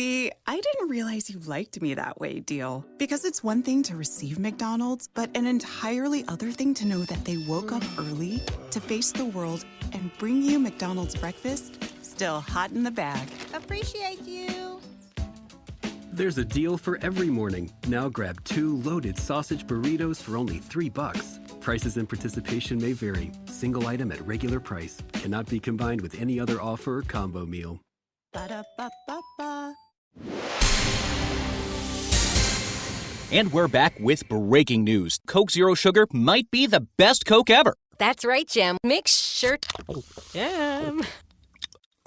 the "I didn't realize you liked me that way" deal. Because it's one thing to receive McDonald's, but an entirely other thing to know that they woke up early to face the world and bring you McDonald's breakfast still hot in the bag. Appreciate you. There's a deal for every morning. Now grab 2 loaded sausage burritos for only $3. Prices and participation may vary. Single item at regular price. Cannot be combined with any other offer or combo meal. Ba-da-ba-ba-ba. And we're back with breaking news. Coke Zero Sugar might be the best Coke ever. That's right, Jim. Make sure... Jim.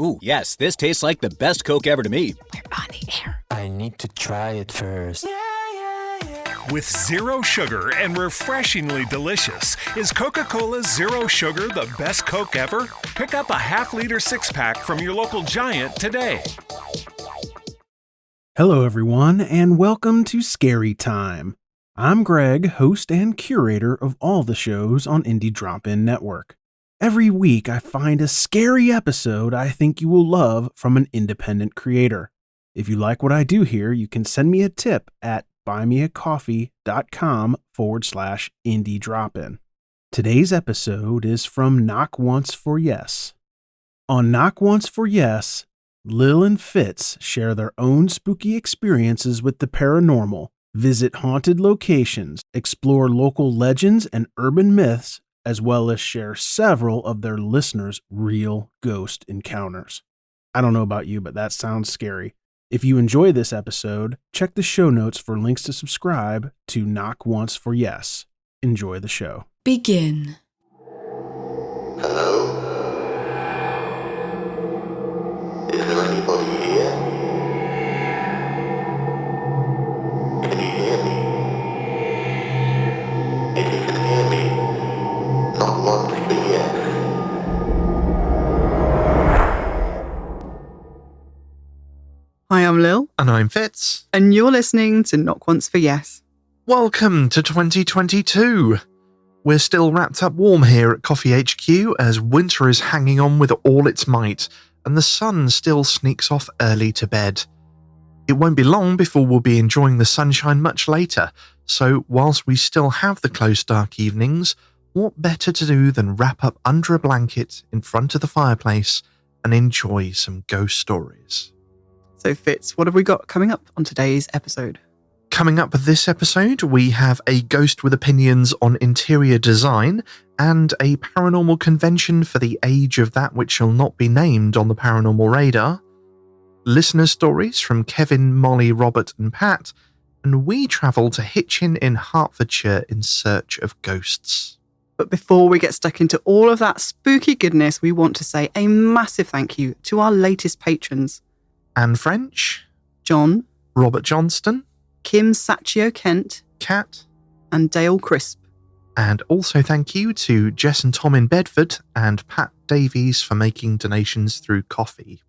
Ooh, yes, this tastes like the best Coke ever to me. We're on the air. I need to try it first. With zero sugar and refreshingly delicious, is Coca-Cola Zero Sugar the best Coke ever? Pick up a half-liter 6-pack from your local Giant today. Hello, everyone, and welcome to Scary Time. I'm Greg, host and curator of all the shows on Indie Drop-In Network. Every week, I find a scary episode I think you will love from an independent creator. If you like what I do here, you can send me a tip at buymeacoffee.com/indie drop-in. Today's episode is from Knock Once for Yes. On Knock Once for Yes, Lil and Fitz share their own spooky experiences with the paranormal, visit haunted locations, explore local legends and urban myths, as well as share several of their listeners' real ghost encounters. I don't know about you, but that sounds scary. If you enjoy this episode, check the show notes for links to subscribe to Knock Once for Yes. Enjoy the show. Begin. Hello? Is there anybody here? Can you hear me? If you can hear me, not once but yes. Hi, I'm Lil. And I'm Fitz. And you're listening to Knock Once for Yes. Welcome to 2022. We're still wrapped up warm here at Coffee HQ as winter is hanging on with all its might, and the sun still sneaks off early to bed. It won't be long before we'll be enjoying the sunshine much later, so whilst we still have the close dark evenings, what better to do than wrap up under a blanket in front of the fireplace and enjoy some ghost stories. So Fitz, what have we got coming up on today's episode? Coming up with this episode, we have a ghost with opinions on interior design and a paranormal convention for the age of that which shall not be named on the Paranormal Radar, listener stories from Kevin, Molly, Robert and Pat, and we travel to Hitchin in Hertfordshire in search of ghosts. But before we get stuck into all of that spooky goodness, we want to say a massive thank you to our latest patrons. Anne French, John, Robert Johnston, Kim Sacchio Kent, Kat, and Dale Crisp. And also thank you to Jess and Tom in Bedford and Pat Davies for making donations through Coffee.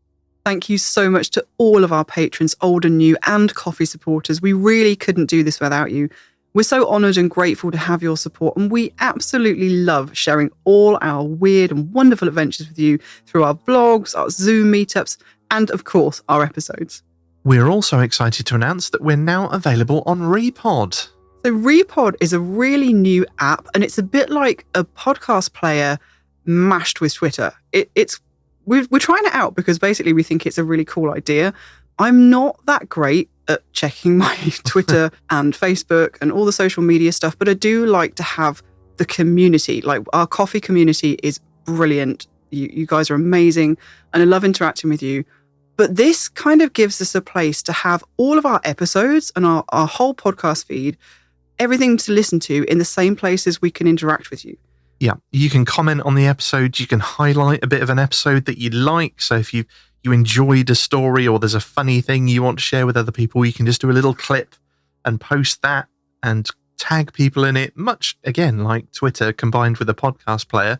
Thank you so much to all of our patrons, old and new, and Coffee supporters. We really couldn't do this without you. We're so honoured and grateful to have your support, and we absolutely love sharing all our weird and wonderful adventures with you through our vlogs, our Zoom meetups, and of course, our episodes. We're also excited to announce that we're now available on Repod. So Repod is a really new app, and it's a bit like a podcast player mashed with Twitter. We're trying it out because basically we think it's a really cool idea. I'm not that great at checking my Twitter and Facebook and all the social media stuff, but I do like to have the community. Like, our Coffee community is brilliant. You guys are amazing, and I love interacting with you. But this kind of gives us a place to have all of our episodes and our whole podcast feed, everything to listen to in the same places we can interact with you. Yeah, you can comment on the episode, you can highlight a bit of an episode that you like. So if you enjoyed a story or there's a funny thing you want to share with other people, you can just do a little clip and post that and tag people in it, much, again, like Twitter combined with a podcast player.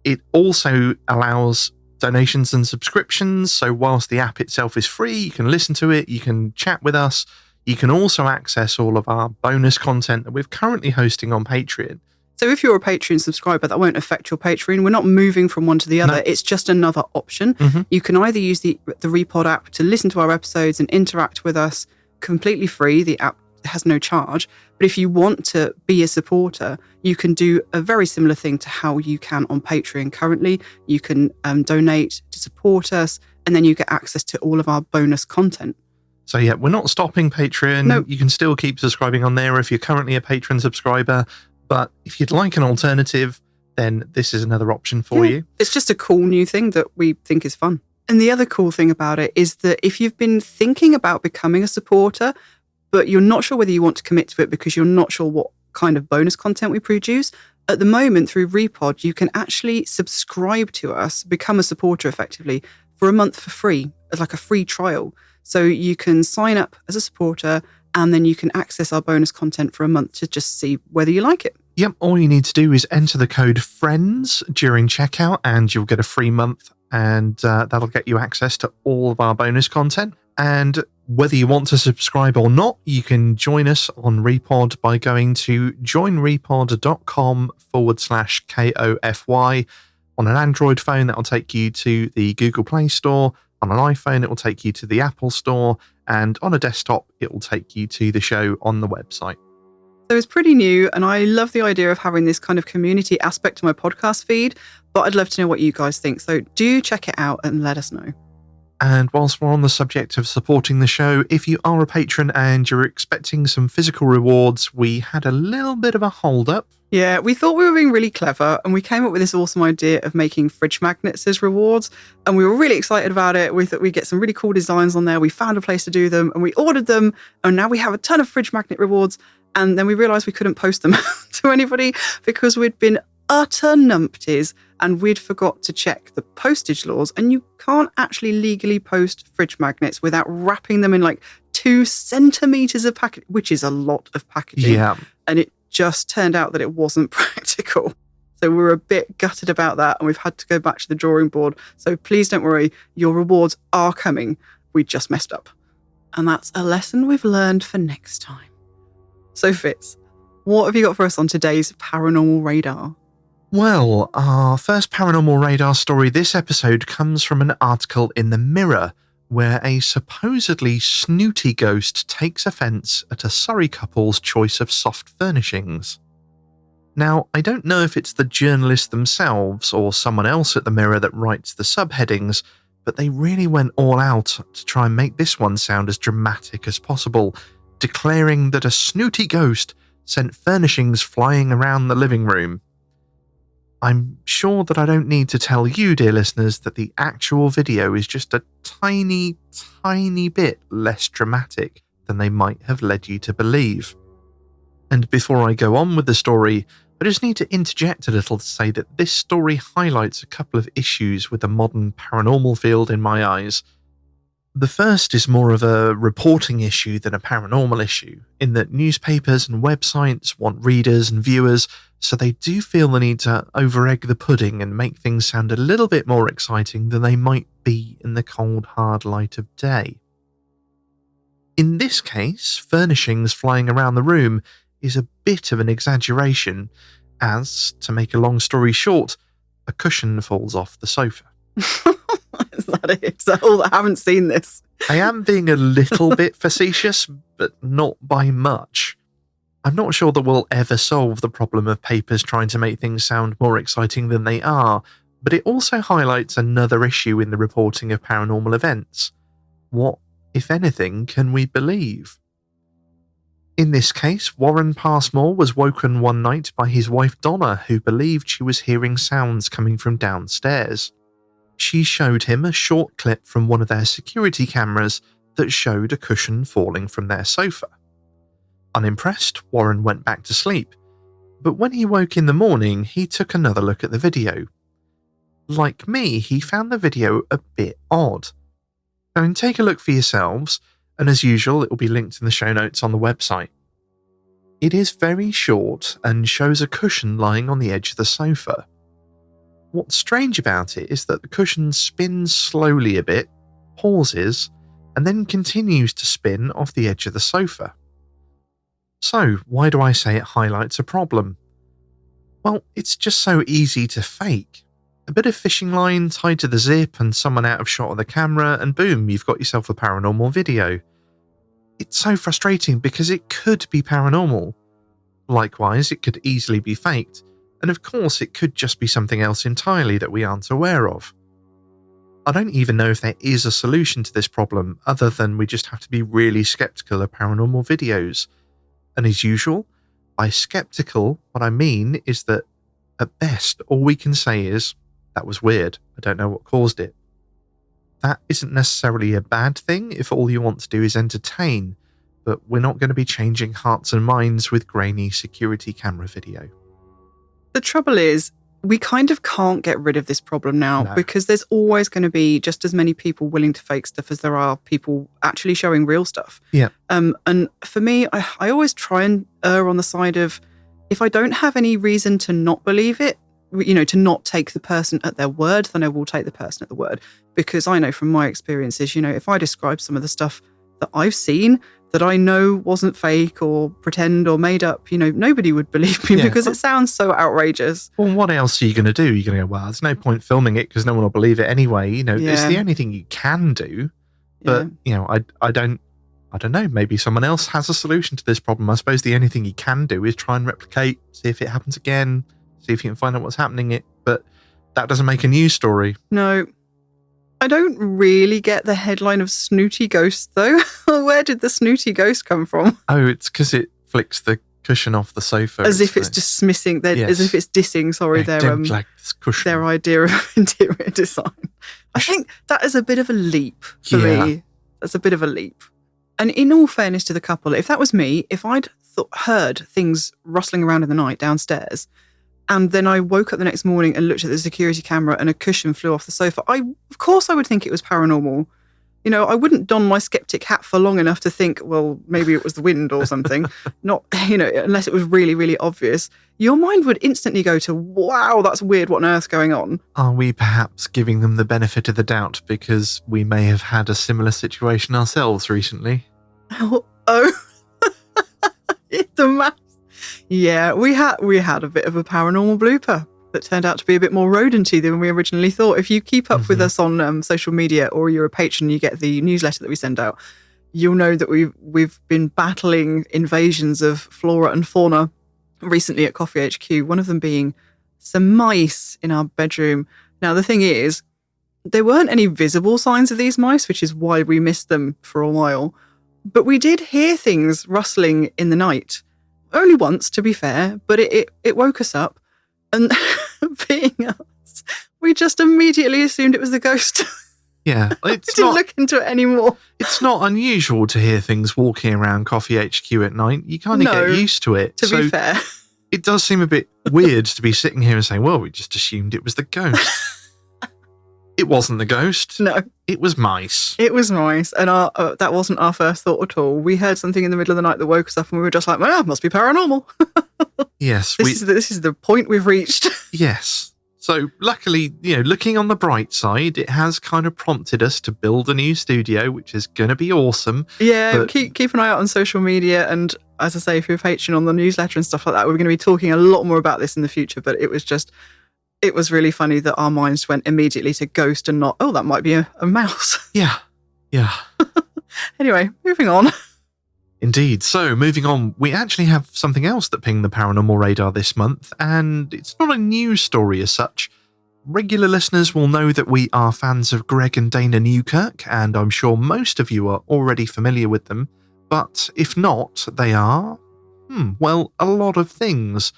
It also allows donations and subscriptions. So whilst the app itself is free, you can listen to it, you can chat with us. You can also access all of our bonus content that we're currently hosting on Patreon. So if you're a Patreon subscriber, that won't affect your Patreon. We're not moving from one to the other. No. It's just another option. Mm-hmm. You can either use the Repod app to listen to our episodes and interact with us completely free. The app has no charge. But if you want to be a supporter, you can do a very similar thing to how you can on Patreon currently. You can donate to support us, and then you get access to all of our bonus content. So yeah, we're not stopping Patreon. No. You can still keep subscribing on there if you're currently a Patreon subscriber. But if you'd like an alternative, then this is another option for you. It's just a cool new thing that we think is fun. And the other cool thing about it is that if you've been thinking about becoming a supporter, but you're not sure whether you want to commit to it because you're not sure what kind of bonus content we produce, at the moment through Repod, you can actually subscribe to us, become a supporter effectively, for a month for free, as like a free trial. So you can sign up as a supporter, and then you can access our bonus content for a month to just see whether you like it. Yep, all you need to do is enter the code FRIENDS during checkout and you'll get a free month, and that'll get you access to all of our bonus content. And whether you want to subscribe or not, you can join us on Repod by going to joinrepod.com/KOFY. On an Android phone, that'll take you to the Google Play Store. On an iPhone, it will take you to the Apple Store. And on a desktop, it will take you to the show on the website. So it's pretty new, and I love the idea of having this kind of community aspect to my podcast feed, but I'd love to know what you guys think. So do check it out and let us know. And whilst we're on the subject of supporting the show, if you are a patron and you're expecting some physical rewards, we had a little bit of a hold-up. Yeah, we thought we were being really clever, and we came up with this awesome idea of making fridge magnets as rewards, and we were really excited about it. We thought we'd get some really cool designs on there. We found a place to do them, and we ordered them, and now we have a ton of fridge magnet rewards, and then we realised we couldn't post them to anybody because we'd been utter numpties and we'd forgot to check the postage laws, and you can't actually legally post fridge magnets without wrapping them in like 2 centimetres of package, which is a lot of packaging. Yeah. And it just turned out that it wasn't practical. So we're a bit gutted about that, and we've had to go back to the drawing board. So please don't worry, your rewards are coming. We just messed up. And that's a lesson we've learned for next time. So Fitz, what have you got for us on today's Paranormal Radar? Well, our first Paranormal Radar story this episode comes from an article in The Mirror, where a supposedly snooty ghost takes offence at a Surrey couple's choice of soft furnishings. Now, I don't know if it's the journalists themselves or someone else at The Mirror that writes the subheadings, but they really went all out to try and make this one sound as dramatic as possible, declaring that a snooty ghost sent furnishings flying around the living room. I'm sure that I don't need to tell you, dear listeners, that the actual video is just a tiny, tiny bit less dramatic than they might have led you to believe. And before I go on with the story, I just need to interject a little to say that this story highlights a couple of issues with the modern paranormal field in my eyes. The first is more of a reporting issue than a paranormal issue, in that newspapers and websites want readers and viewers, so they do feel the need to over-egg the pudding and make things sound a little bit more exciting than they might be in the cold, hard light of day. In this case, furnishings flying around the room is a bit of an exaggeration, as, to make a long story short, a cushion falls off the sofa. Is that it? Is that all? I haven't seen this. I am being a little bit facetious, but not by much. I'm not sure that we'll ever solve the problem of papers trying to make things sound more exciting than they are, but it also highlights another issue in the reporting of paranormal events. What, if anything, can we believe? In this case, Warren Passmore was woken one night by his wife Donna, who believed she was hearing sounds coming from downstairs. She showed him a short clip from one of their security cameras that showed a cushion falling from their sofa. Unimpressed, Warren went back to sleep, but when he woke in the morning, he took another look at the video. Like me, he found the video a bit odd. Now, take a look for yourselves, and as usual, it will be linked in the show notes on the website. It is very short and shows a cushion lying on the edge of the sofa. What's strange about it is that the cushion spins slowly a bit, pauses, and then continues to spin off the edge of the sofa. So, why do I say it highlights a problem? Well, it's just so easy to fake. A bit of fishing line tied to the zip and someone out of shot of the camera, and boom, you've got yourself a paranormal video. It's so frustrating because it could be paranormal. Likewise, it could easily be faked, and of course it could just be something else entirely that we aren't aware of. I don't even know if there is a solution to this problem other than we just have to be really skeptical of paranormal videos. And as usual, by skeptical, what I mean is that at best all we can say is, that was weird, I don't know what caused it. That isn't necessarily a bad thing if all you want to do is entertain, but we're not going to be changing hearts and minds with grainy security camera video. The trouble is, we kind of can't get rid of this problem now because there's always going to be just as many people willing to fake stuff as there are people actually showing real stuff. Yeah. And for me, I always try and err on the side of, if I don't have any reason to not believe it, to not take the person at their word, then I will take the person at the word. Because I know from my experiences, if I describe some of the stuff that I've seen that I know wasn't fake or pretend or made up, nobody would believe me because it sounds so outrageous. Well, what else are you going to do? You're going to go, well, there's no point filming it because no one will believe it anyway. It's the only thing you can do. But, I don't know. Maybe someone else has a solution to this problem. I suppose the only thing you can do is try and replicate, see if it happens again, see if you can find out what's happening. But that doesn't make a news story. No. I don't really get the headline of snooty ghost, though. Where did the snooty ghost come from? Oh, it's because it flicks the cushion off the sofa. As if it's dismissing, as if it's dissing, their idea of interior design. I think that is a bit of a leap for me. That's a bit of a leap. And in all fairness to the couple, if that was me, if I'd heard things rustling around in the night downstairs, and then I woke up the next morning and looked at the security camera and a cushion flew off the sofa, of course I would think it was paranormal. I wouldn't don my skeptic hat for long enough to think, well, maybe it was the wind or something. Not, unless it was really, really obvious. Your mind would instantly go to, wow, that's weird. What on earth's going on? Are we perhaps giving them the benefit of the doubt because we may have had a similar situation ourselves recently? Oh. The maths. Yeah, we had a bit of a paranormal blooper that turned out to be a bit more rodenty than we originally thought. If you keep up with us on social media, or you're a patron, you get the newsletter that we send out, you'll know that we've been battling invasions of flora and fauna recently at Coffee HQ, one of them being some mice in our bedroom. Now, the thing is, there weren't any visible signs of these mice, which is why we missed them for a while. But we did hear things rustling in the night. Only once, to be fair, but it woke us up. And being us, we just immediately assumed it was the ghost. Yeah, we didn't look into it anymore. It's not unusual to hear things walking around Coffee HQ at night. You kind of get used to it. To be fair. It does seem a bit weird to be sitting here and saying, well, we just assumed it was the ghost. It wasn't the ghost. No. It was mice. It was mice. And that wasn't our first thought at all. We heard something in the middle of the night that woke us up and we were just like, well, it must be paranormal. Yes. This is the point we've reached. Yes. So luckily, looking on the bright side, it has kind of prompted us to build a new studio, which is going to be awesome. Yeah, but keep an eye out on social media. And as I say, if you're a patron on the newsletter and stuff like that, we're going to be talking a lot more about this in the future. But it was really funny that our minds went immediately to ghost and not, oh, that might be a mouse. Yeah. Anyway, moving on. Indeed. So, moving on, we actually have something else that pinged the Paranormal Radar this month, and it's not a news story as such. Regular listeners will know that we are fans of Greg and Dana Newkirk, and I'm sure most of you are already familiar with them, but if not, they are, a lot of things.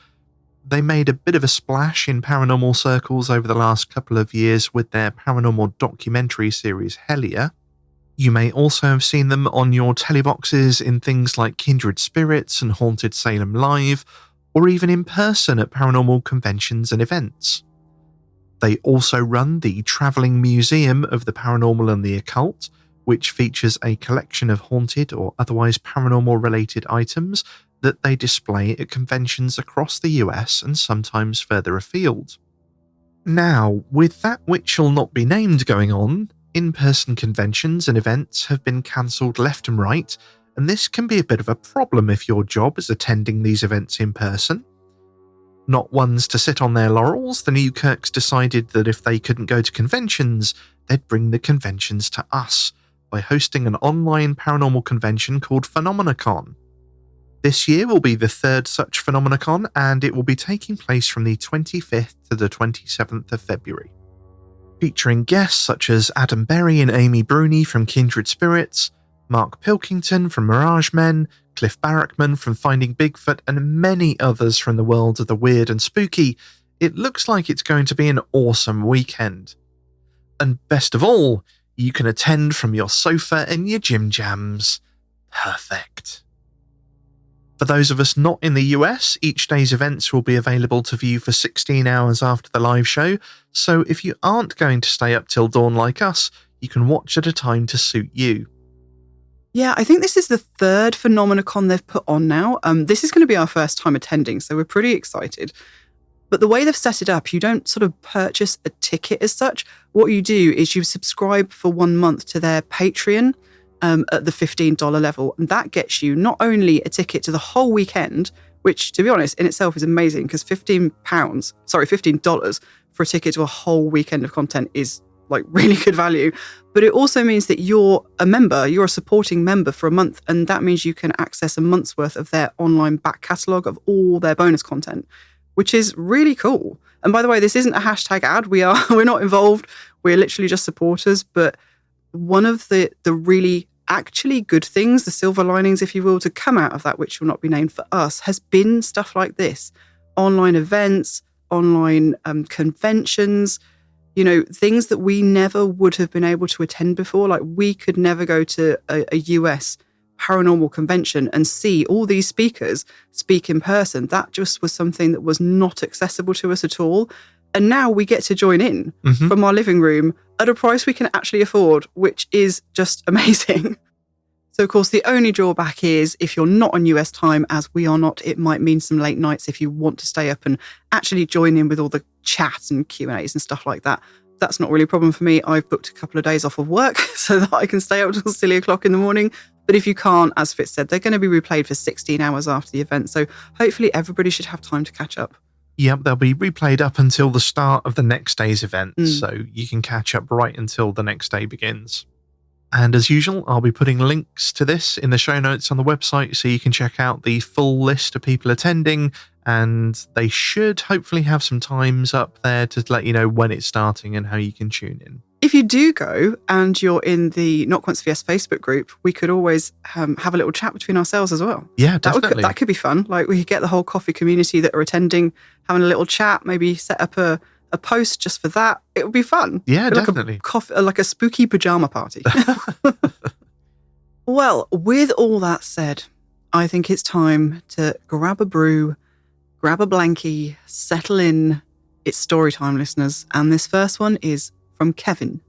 They made a bit of a splash in paranormal circles over the last couple of years with their paranormal documentary series Hellier. You may also have seen them on your teleboxes in things like Kindred Spirits and Haunted Salem Live, or even in person at paranormal conventions and events. They also run the Travelling Museum of the Paranormal and the Occult, which features a collection of haunted or otherwise paranormal related items that they display at conventions across the US and sometimes further afield. Now, with that which shall not be named going on, in-person conventions and events have been cancelled left and right, and this can be a bit of a problem if your job is attending these events in person. Not ones to sit on their laurels, the Newkirks decided that if they couldn't go to conventions, they'd bring the conventions to us by hosting an online paranormal convention called PhenomenaCon. This year will be the third such PhenomenaCon, and it will be taking place from the 25th to the 27th of February. Featuring guests such as Adam Berry and Amy Bruni from Kindred Spirits, Mark Pilkington from Mirage Men, Cliff Barrackman from Finding Bigfoot, and many others from the world of the weird and spooky, it looks like it's going to be an awesome weekend. And best of all, you can attend from your sofa and your gym jams. Perfect. For those of us not in the US, each day's events will be available to view for 16 hours after the live show, so if you aren't going to stay up till dawn like us, you can watch at a time to suit you. Yeah, I think this is the third PhenomenaCon they've put on now. This is going to be our first time attending, so we're pretty excited. But the way they've set it up, you don't sort of purchase a ticket as such. What you do is you subscribe for 1 month to their Patreon at the $15 level. And that gets you not only a ticket to the whole weekend, which, to be honest, in itself is amazing because $15 for a ticket to a whole weekend of content is like really good value. But it also means that you're a member, you're a supporting member for a month. And that means you can access a month's worth of their online back catalogue of all their bonus content, which is really cool. And by the way, this isn't a hashtag ad. We're not involved. We're literally just supporters. But one of the really actually good things, the silver linings, if you will, to come out of that, which will not be named for us, has been stuff like this. Online events, online conventions, things that we never would have been able to attend before. Like we could never go to a US paranormal convention and see all these speakers speak in person. That just was something that was not accessible to us at all. And now we get to join in from our living room at a price we can actually afford, which is just amazing. So, of course, the only drawback is if you're not on US time, as we are not, it might mean some late nights if you want to stay up and actually join in with all the chats and Q&As and stuff like that. That's not really a problem for me. I've booked a couple of days off of work so that I can stay up till silly o'clock in the morning. But if you can't, as Fitz said, they're going to be replayed for 16 hours after the event. So hopefully everybody should have time to catch up. Yep, they'll be replayed up until the start of the next day's event, so you can catch up right until the next day begins. And as usual, I'll be putting links to this in the show notes on the website so you can check out the full list of people attending, and they should hopefully have some times up there to let you know when it's starting and how you can tune in. If you do go and you're in the Not Once for Yes Facebook group, we could always have a little chat between ourselves as well. Yeah, definitely. That could be fun. Like we could get the whole coffee community that are attending, having a little chat, maybe set up a post just for that. It would be fun. Yeah, definitely. Like a spooky pajama party. Well, with all that said, I think it's time to grab a brew, grab a blankie, settle in. It's story time, listeners. And this first one is from Kevin.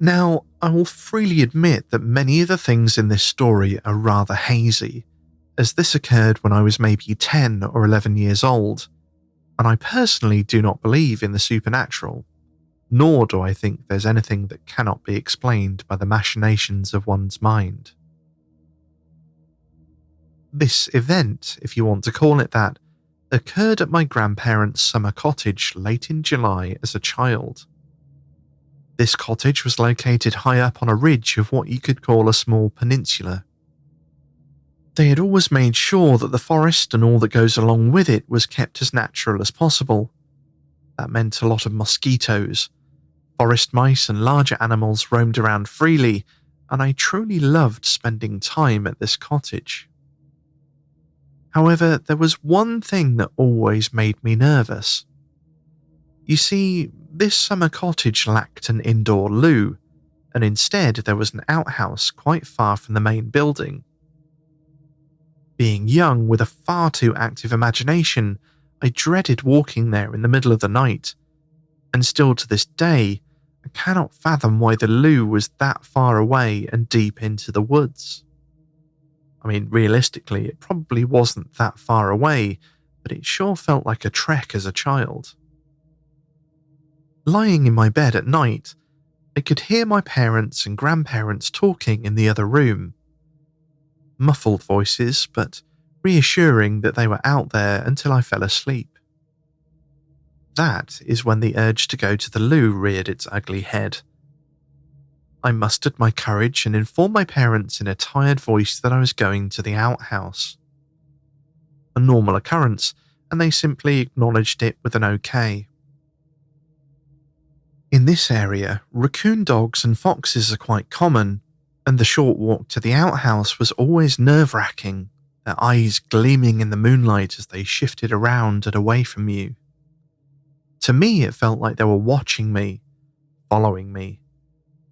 Now, I will freely admit that many of the things in this story are rather hazy, as this occurred when I was maybe 10 or 11 years old, and I personally do not believe in the supernatural, nor do I think there's anything that cannot be explained by the machinations of one's mind. This event, if you want to call it that, occurred at my grandparents' summer cottage late in July as a child. This cottage was located high up on a ridge of what you could call a small peninsula. They had always made sure that the forest and all that goes along with it was kept as natural as possible. That meant a lot of mosquitoes. Forest mice and larger animals roamed around freely, and I truly loved spending time at this cottage. However, there was one thing that always made me nervous. You see, this summer cottage lacked an indoor loo, and instead there was an outhouse quite far from the main building. Being young with a far too active imagination, I dreaded walking there in the middle of the night, and still to this day, I cannot fathom why the loo was that far away and deep into the woods. I mean, realistically, it probably wasn't that far away, but it sure felt like a trek as a child. Lying in my bed at night, I could hear my parents and grandparents talking in the other room. Muffled voices, but reassuring that they were out there until I fell asleep. That is when the urge to go to the loo reared its ugly head. I mustered my courage and informed my parents in a tired voice that I was going to the outhouse. A normal occurrence, and they simply acknowledged it with an okay. In this area, raccoon dogs and foxes are quite common, and the short walk to the outhouse was always nerve-wracking, their eyes gleaming in the moonlight as they shifted around and away from you. To me, it felt like they were watching me, following me,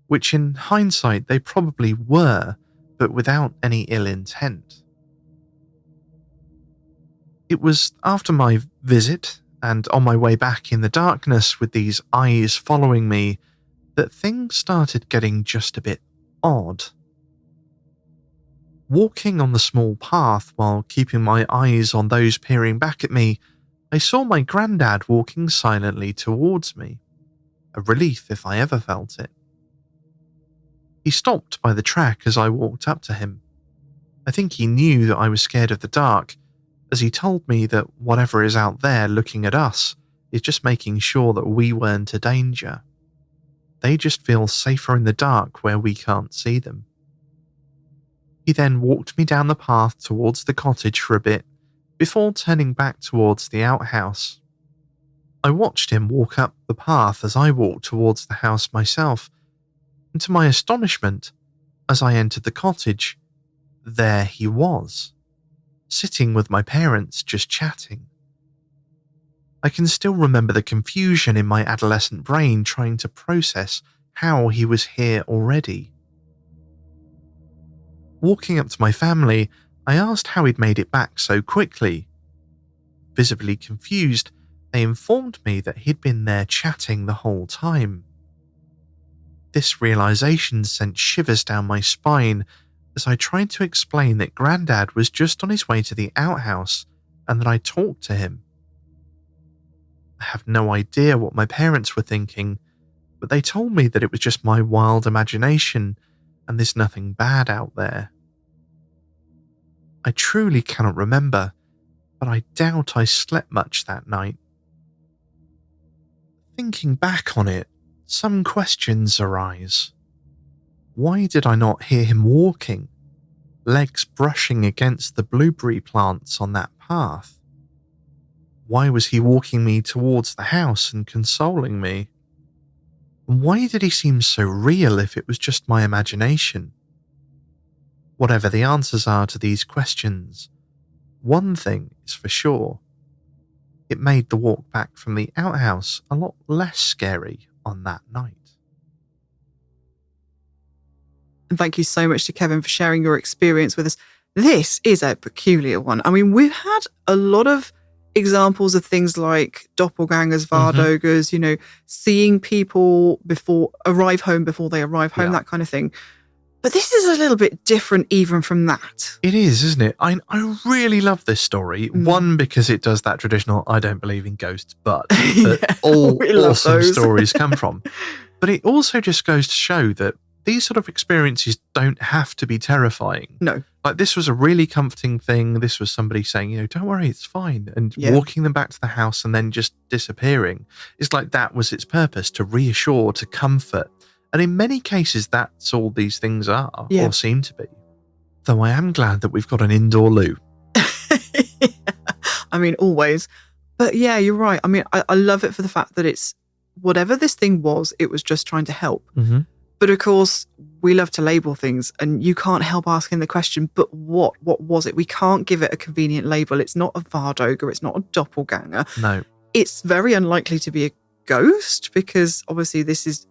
which in hindsight they probably were, but without any ill intent. It was after my visit, and on my way back in the darkness with these eyes following me, that things started getting just a bit odd. Walking on the small path while keeping my eyes on those peering back at me, I saw my granddad walking silently towards me, a relief if I ever felt it. He stopped by the track as I walked up to him. I think he knew that I was scared of the dark, as he told me that whatever is out there looking at us is just making sure that we weren't a danger. They just feel safer in the dark where we can't see them. He then walked me down the path towards the cottage for a bit, before turning back towards the outhouse. I watched him walk up the path as I walked towards the house myself, and to my astonishment, as I entered the cottage, there he was, sitting with my parents just chatting. I can still remember the confusion in my adolescent brain trying to process how he was here already. Walking up to my family, I asked how he'd made it back so quickly. Visibly confused, they informed me that he'd been there chatting the whole time. This realization sent shivers down my spine as I tried to explain that Grandad was just on his way to the outhouse and that I talked to him. I have no idea what my parents were thinking, but they told me that it was just my wild imagination and there's nothing bad out there. I truly cannot remember, but I doubt I slept much that night. Thinking back on it, some questions arise. Why did I not hear him walking, legs brushing against the blueberry plants on that path? Why was he walking me towards the house and consoling me? And why did he seem so real if it was just my imagination? Whatever the answers are to these questions, one thing is for sure. It made the walk back from the outhouse a lot less scary on that night. And thank you so much to Kevin for sharing your experience with us. This is a peculiar one. I mean, we've had a lot of examples of things like doppelgangers, Vardogers, seeing people arrive home before they arrive home, that kind of thing. But this is a little bit different even from that. It is, isn't it? I really love this story. One, because it does that traditional, I don't believe in ghosts, but all awesome stories come from. But it also just goes to show that these sort of experiences don't have to be terrifying. No. Like, this was a really comforting thing. This was somebody saying, don't worry, it's fine. And walking them back to the house and then just disappearing. It's like that was its purpose, to reassure, to comfort. And in many cases, that's all these things are, or seem to be. Though I am glad that we've got an indoor loo. I mean, always. But yeah, you're right. I mean, I love it for the fact that it's, whatever this thing was, it was just trying to help. Mm-hmm. But of course, we love to label things, and you can't help asking the question, but what was it? We can't give it a convenient label. It's not a Vardoger. It's not a doppelganger. No. It's very unlikely to be a ghost, because obviously this is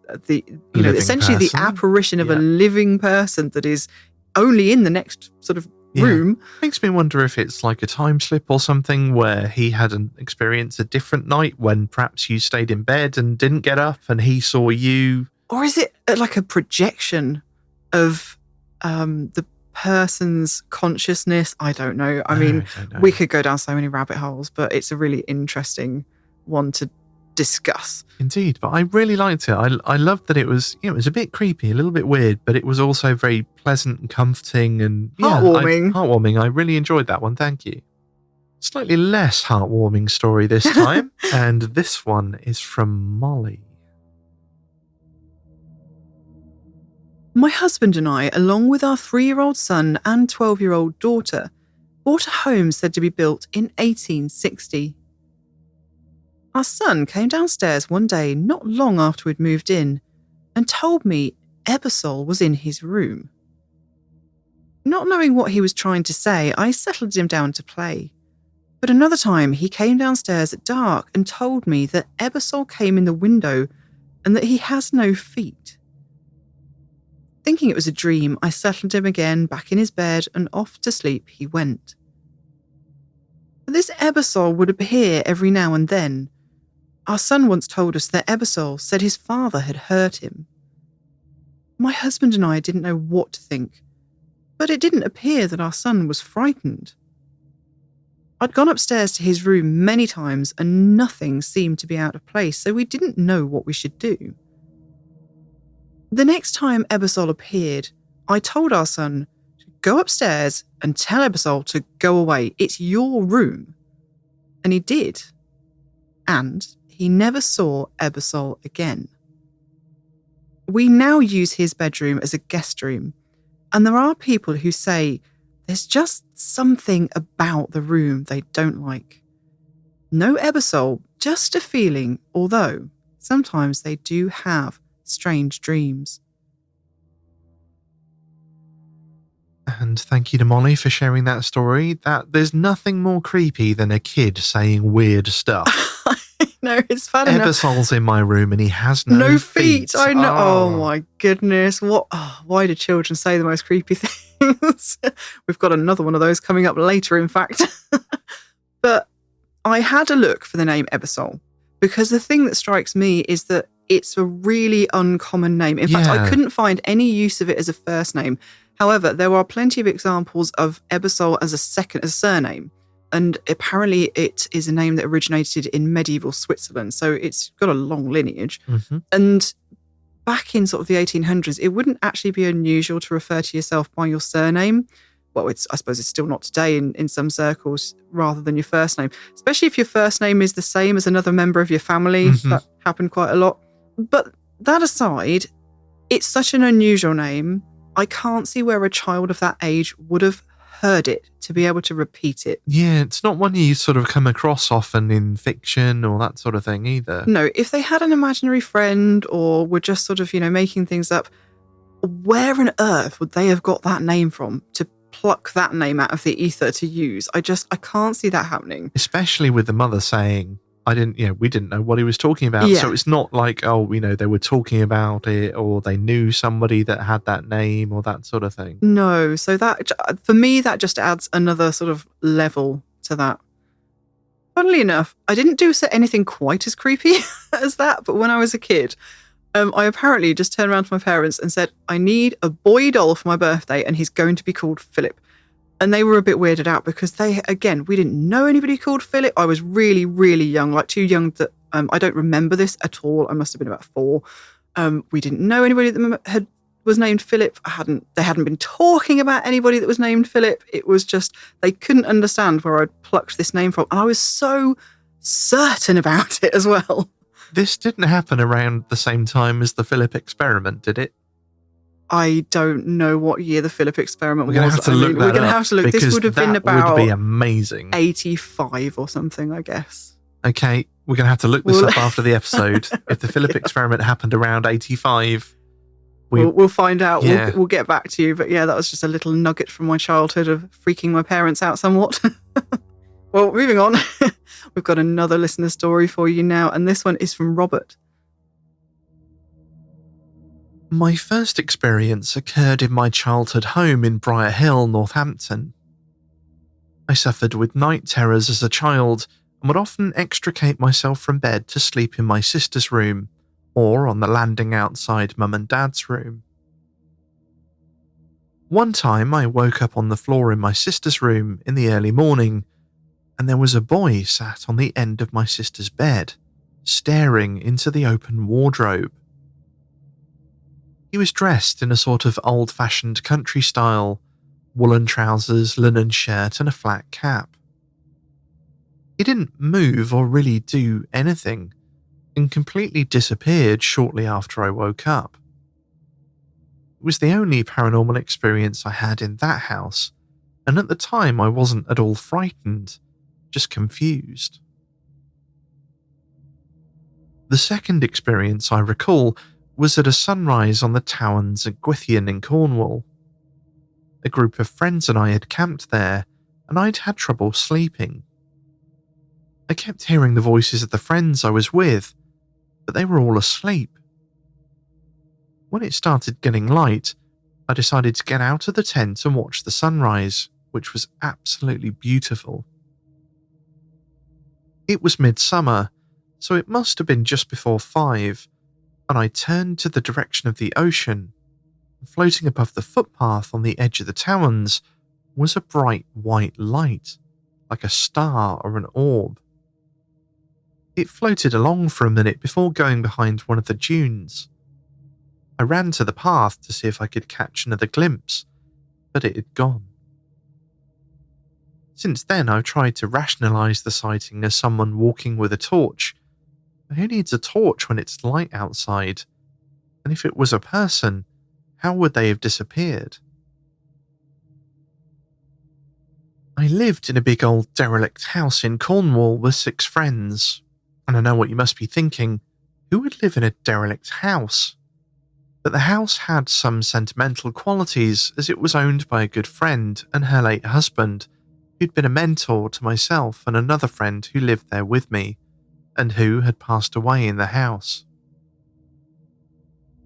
essentially the apparition of a living person that is only in the next sort of room. Makes me wonder if it's like a time slip or something, where he had an experience a different night when perhaps you stayed in bed and didn't get up and he saw you. Or is it like a projection of the person's consciousness? I don't know. I mean, we could go down so many rabbit holes, but it's a really interesting one to discuss. Indeed, but I really liked it. I loved that it was, it was a bit creepy, a little bit weird, but it was also very pleasant and comforting and Heartwarming. Heartwarming. I really enjoyed that one. Thank you. Slightly less heartwarming story this time, and this one is from Molly. My husband and I, along with our 3-year-old son and 12-year-old daughter, bought a home said to be built in 1860. Our son came downstairs one day not long after we'd moved in and told me Ebersol was in his room. Not knowing what he was trying to say, I settled him down to play. But another time he came downstairs at dark and told me that Ebersol came in the window and that he has no feet. Thinking it was a dream, I settled him again back in his bed and off to sleep he went. This Ebersol would appear every now and then. Our son once told us that Ebersol said his father had hurt him. My husband and I didn't know what to think, but it didn't appear that our son was frightened. I'd gone upstairs to his room many times and nothing seemed to be out of place, so we didn't know what we should do. The next time Ebersol appeared, I told our son to go upstairs and tell Ebersol to go away. It's your room. And he did. And he never saw Ebersol again. We now use his bedroom as a guest room, and there are people who say there's just something about the room they don't like. No Ebersol, just a feeling, although sometimes they do have strange dreams. And thank you to Molly for sharing that story. That there's nothing more creepy than a kid saying weird stuff. No, it's fun enough. Ebersol's in my room and he has no feet. I know. Oh my goodness. What? Oh, why do children say the most creepy things? We've got another one of those coming up later, in fact. But I had a look for the name Ebersol because the thing that strikes me is that it's a really uncommon name. In fact, I couldn't find any use of it as a first name. However, there are plenty of examples of Ebersol as a surname. And apparently it is a name that originated in medieval Switzerland. So it's got a long lineage. Mm-hmm. And back in sort of the 1800s, it wouldn't actually be unusual to refer to yourself by your surname. Well, I suppose it's still not today in some circles, rather than your first name. Especially if your first name is the same as another member of your family. Mm-hmm. That happened quite a lot. But that aside, it's such an unusual name. I can't see where a child of that age would have heard it to be able to repeat it. Yeah, it's not one you sort of come across often in fiction or that sort of thing either. No, if they had an imaginary friend or were just sort of, making things up, where on earth would they have got that name from to pluck that name out of the ether to use? I can't see that happening. Especially with the mother saying, we didn't know what he was talking about. Yeah. So it's not like, they were talking about it or they knew somebody that had that name or that sort of thing. No. So that, for me, that just adds another sort of level to that. Funnily enough, I didn't do anything quite as creepy as that, but when I was a kid, I apparently just turned around to my parents and said, I need a boy doll for my birthday and he's going to be called Philip. And they were a bit weirded out because we didn't know anybody called Philip. I was really, really young, like too young that I don't remember this at all. I must have been about 4. We didn't know anybody that was named Philip. They hadn't been talking about anybody that was named Philip. It was just, they couldn't understand where I'd plucked this name from. And I was so certain about it as well. This didn't happen around the same time as the Philip experiment, did it? I don't know what year the Philip experiment was. We're going to have to look that up. We're going to have to look. This would have been about... would be amazing. 85 or something, I guess. Okay, we're going to have to look this up after the episode. If the Philip experiment happened around 85... We'll find out. Yeah. We'll get back to you. But yeah, that was just a little nugget from my childhood of freaking my parents out somewhat. Well, moving on. We've got another listener story for you now, and this one is from Robert. My first experience occurred in my childhood home in Briar Hill, Northampton. I suffered with night terrors as a child and would often extricate myself from bed to sleep in my sister's room or on the landing outside Mum and Dad's room. One time I woke up on the floor in my sister's room in the early morning and there was a boy sat on the end of my sister's bed, staring into the open wardrobe. He was dressed in a sort of old-fashioned country style, woolen trousers, linen shirt, and a flat cap. He didn't move or really do anything, and completely disappeared shortly after I woke up. It was the only paranormal experience I had in that house, and at the time I wasn't at all frightened, just confused. The second experience I recall was at a sunrise on the Towers at Gwythian in Cornwall. A group of friends and I had camped there, and I'd had trouble sleeping. I kept hearing the voices of the friends I was with, but they were all asleep. When it started getting light, I decided to get out of the tent and watch the sunrise, which was absolutely beautiful. It was midsummer, so it must have been just before 5, and I turned to the direction of the ocean. Floating above the footpath on the edge of the Towers was a bright white light, like a star or an orb. It floated along for a minute before going behind one of the dunes. I ran to the path to see if I could catch another glimpse, but it had gone. Since then, I've tried to rationalise the sighting as someone walking with a torch. Who needs a torch when it's light outside? And if it was a person, how would they have disappeared? I lived in a big old derelict house in Cornwall with 6 friends, and I know what you must be thinking. Who would live in a derelict house? But the house had some sentimental qualities as it was owned by a good friend and her late husband, who'd been a mentor to myself and another friend who lived there with me, and who had passed away in the house.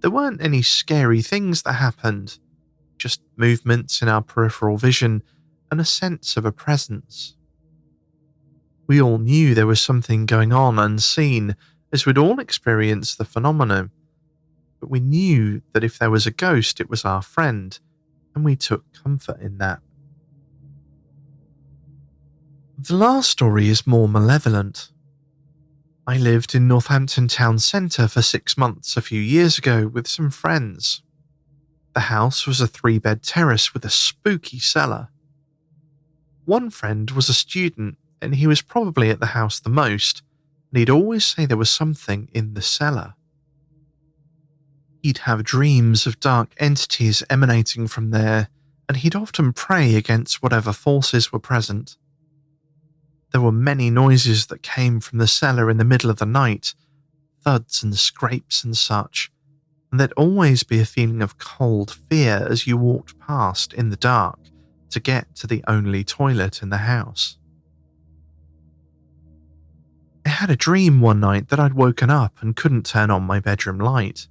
There weren't any scary things that happened, just movements in our peripheral vision and a sense of a presence. We all knew there was something going on unseen, as we'd all experienced the phenomenon, but we knew that if there was a ghost, it was our friend, and we took comfort in that. The last story is more malevolent. I lived in Northampton town centre for 6 months a few years ago with some friends. The house was a 3-bed terrace with a spooky cellar. One friend was a student, and he was probably at the house the most, and he'd always say there was something in the cellar. He'd have dreams of dark entities emanating from there, and he'd often pray against whatever forces were present. There were many noises that came from the cellar in the middle of the night, thuds and scrapes and such, and there'd always be a feeling of cold fear as you walked past in the dark to get to the only toilet in the house. I had a dream one night that I'd woken up and couldn't turn on my bedroom light.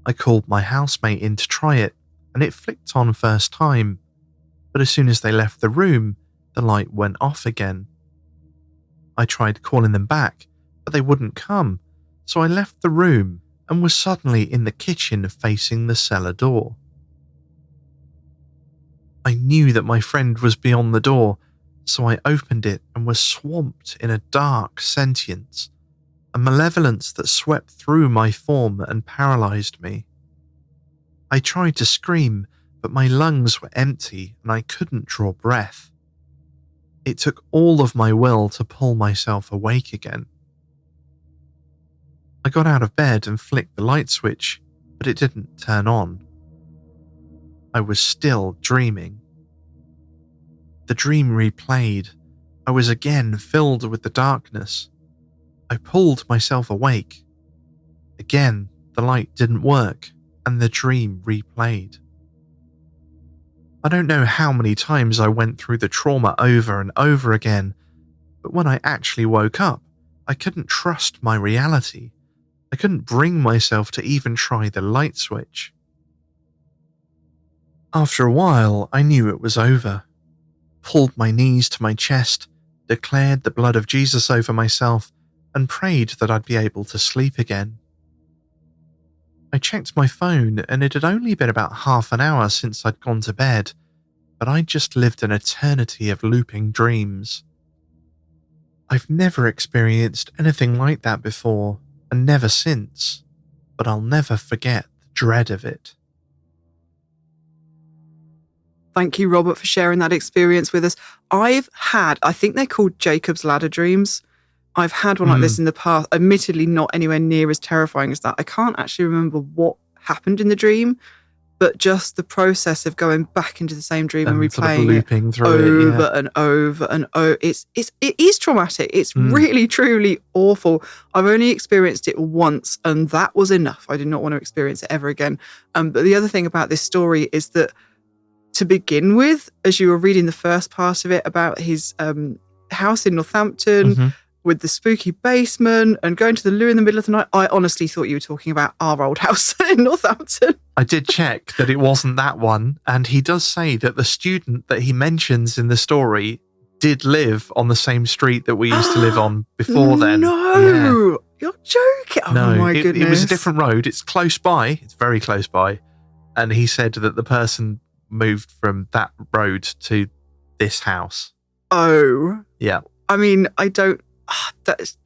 I called my housemate in to try it, and it flicked on first time, but as soon as they left the room, the light went off again. I tried calling them back, but they wouldn't come, so I left the room and was suddenly in the kitchen facing the cellar door. I knew that my friend was beyond the door, so I opened it and was swamped in a dark sentience, a malevolence that swept through my form and paralysed me. I tried to scream, but my lungs were empty and I couldn't draw breath. It took all of my will to pull myself awake again. I got out of bed and flicked the light switch, but it didn't turn on. I was still dreaming. The dream replayed. I was again filled with the darkness. I pulled myself awake. Again, the light didn't work, and the dream replayed. I don't know how many times I went through the trauma over and over again, but when I actually woke up, I couldn't trust my reality. I couldn't bring myself to even try the light switch. After a while, I knew it was over. Pulled my knees to my chest, declared the blood of Jesus over myself, and prayed that I'd be able to sleep again. I checked my phone and it had only been about half an hour since I'd gone to bed, but I'd just lived an eternity of looping dreams. I've never experienced anything like that before, and never since, but I'll never forget the dread of it. Thank you, Robert, for sharing that experience with us. I've had, I think they're called Jacob's Ladder dreams. I've had one like this in the past, admittedly not anywhere near as terrifying as that. I can't actually remember what happened in the dream, but just the process of going back into the same dream and replaying sort of looping it through over and over and over. It is traumatic. It's really, truly awful. I've only experienced it once, and that was enough. I did not want to experience it ever again. But the other thing about this story is that, to begin with, as you were reading the first part of it about his house in Northampton with the spooky basement and going to the loo in the middle of the night, I honestly thought you were talking about our old house in Northampton. I did check that it wasn't that one, and he does say that the student that he mentions in the story did live on the same street that we used to live on before then. No, you're joking. No, Oh my goodness. It was a different road. It's close by. It's very close by. And he said that the person moved from that road to this house. Oh. Yeah. I mean, I don't... That's,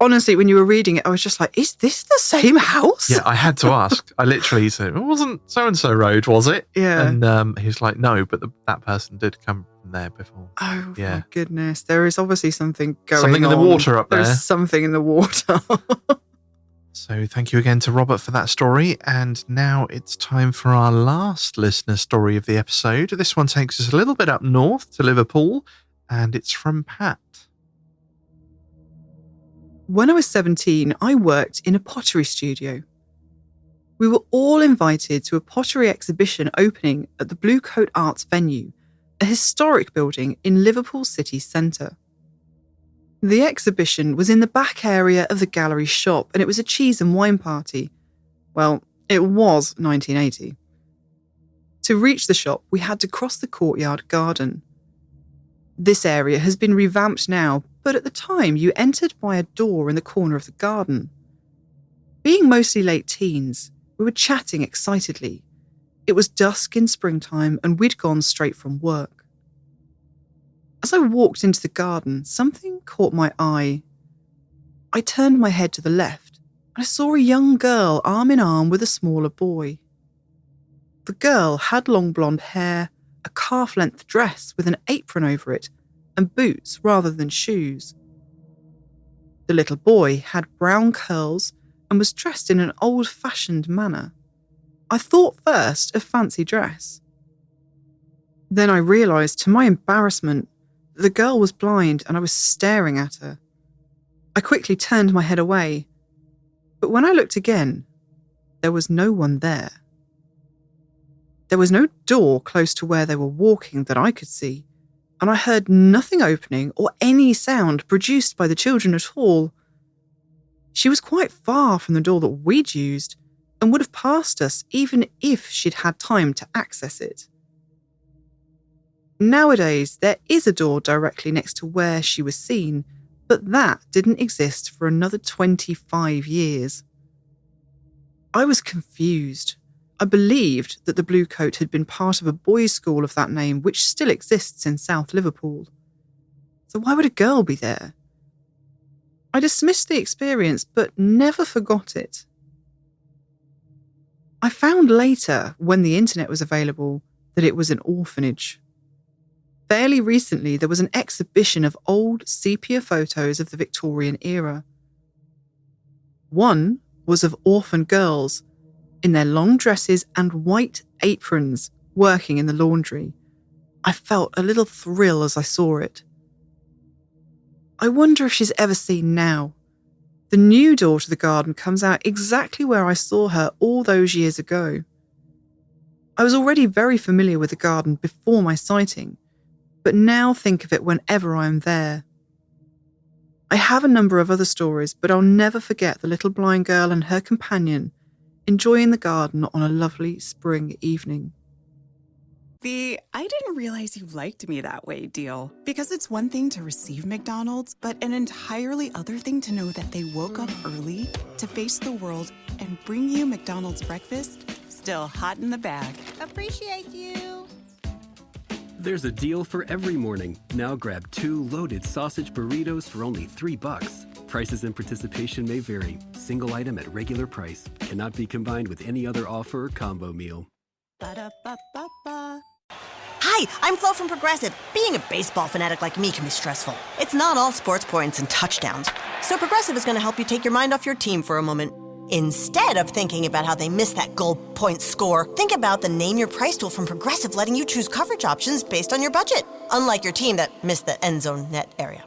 honestly, when you were reading it, I was just like, is this the same house? Yeah, I had to ask. I literally said, it wasn't so-and-so road, was it? Yeah. And he was like, no, but that person did come from there before. Oh, yeah. My goodness. There is obviously something going on. Something in the water up there. There's something in the water. So thank you again to Robert for that story. And now it's time for our last listener story of the episode. This one takes us a little bit up north to Liverpool, and it's from Pat. When I was 17, I worked in a pottery studio. We were all invited to a pottery exhibition opening at the Blue Coat Arts venue, a historic building in Liverpool city centre. The exhibition was in the back area of the gallery shop, and it was a cheese and wine party. Well, it was 1980. To reach the shop, we had to cross the courtyard garden. This area has been revamped now, but at the time you entered by a door in the corner of the garden. Being mostly late teens, we were chatting excitedly. It was dusk in springtime, and we'd gone straight from work. As I walked into the garden, something caught my eye. I turned my head to the left, and I saw a young girl arm in arm with a smaller boy. The girl had long blonde hair, a calf-length dress with an apron over it, and boots rather than shoes. The little boy had brown curls and was dressed in an old-fashioned manner. I thought first of fancy dress. Then I realised, to my embarrassment, that the girl was blind and I was staring at her. I quickly turned my head away, but when I looked again, there was no one there. There was no door close to where they were walking that I could see, and I heard nothing opening or any sound produced by the children at all. She was quite far from the door that we'd used and would have passed us even if she'd had time to access it. Nowadays, there is a door directly next to where she was seen, but that didn't exist for another 25 years. I was confused. I believed that the Blue Coat had been part of a boys' school of that name, which still exists in South Liverpool. So why would a girl be there? I dismissed the experience, but never forgot it. I found later, when the internet was available, that it was an orphanage. Fairly recently, there was an exhibition of old sepia photos of the Victorian era. One was of orphan girls in their long dresses and white aprons working in the laundry. I felt a little thrill as I saw it. I wonder if she's ever seen now. The new door to the garden comes out exactly where I saw her all those years ago. I was already very familiar with the garden before my sighting, but now think of it whenever I am there. I have a number of other stories, but I'll never forget the little blind girl and her companion enjoying the garden on a lovely spring evening. The "I didn't realize you liked me that way" deal. Because it's one thing to receive McDonald's, but an entirely other thing to know that they woke up early to face the world and bring you McDonald's breakfast still hot in the bag. Appreciate you. There's a deal for every morning. Now grab 2 loaded sausage burritos for only $3. Prices and participation may vary. Single item at regular price. Cannot be combined with any other offer or combo meal. Ba-da-ba-ba-ba. Hi, I'm Flo from Progressive. Being a baseball fanatic like me can be stressful. It's not all sports points and touchdowns. So Progressive is going to help you take your mind off your team for a moment. Instead of thinking about how they missed that goal point score, think about the Name Your Price tool from Progressive, letting you choose coverage options based on your budget, unlike your team that missed the end zone net area.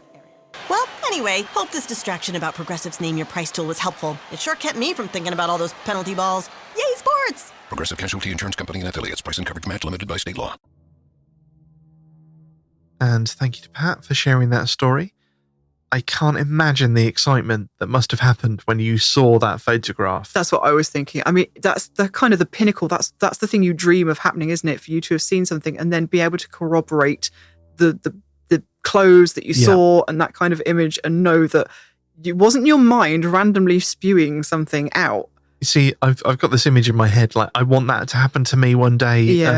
Well, anyway, hope this distraction about Progressive's Name Your Price tool was helpful. It sure kept me from thinking about all those penalty balls. Yay, sports! Progressive Casualty Insurance Company and Affiliates. Price and coverage match limited by state law. And thank you to Pat for sharing that story. I can't imagine the excitement that must have happened when you saw that photograph. That's what I was thinking. I mean, that's the kind of the pinnacle. That's the thing you dream of happening, isn't it? For you to have seen something and then be able to corroborate the clothes that you saw and that kind of image, and know that it wasn't your mind randomly spewing something out. You see, I've got this image in my head, like I want that to happen to me one day, and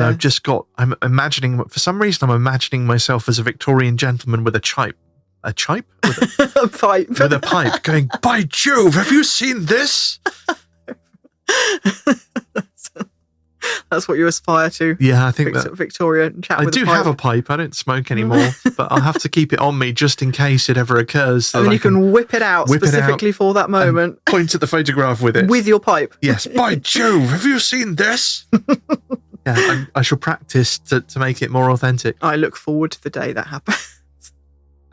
I'm imagining, for some reason, I'm imagining myself as a Victorian gentleman with a pipe. A pipe? With a pipe going, by Jove, have you seen this? That's what you aspire to. Yeah, I think that Victoria chat I with do a pipe. have a pipe. I don't smoke anymore, but I'll have to keep it on me just in case it ever occurs. So and then you can whip it out specifically for that moment. Point at the photograph with it. With your pipe. Yes. By Jove, have you seen this? Yeah, I shall practice to make it more authentic. I look forward to the day that happens.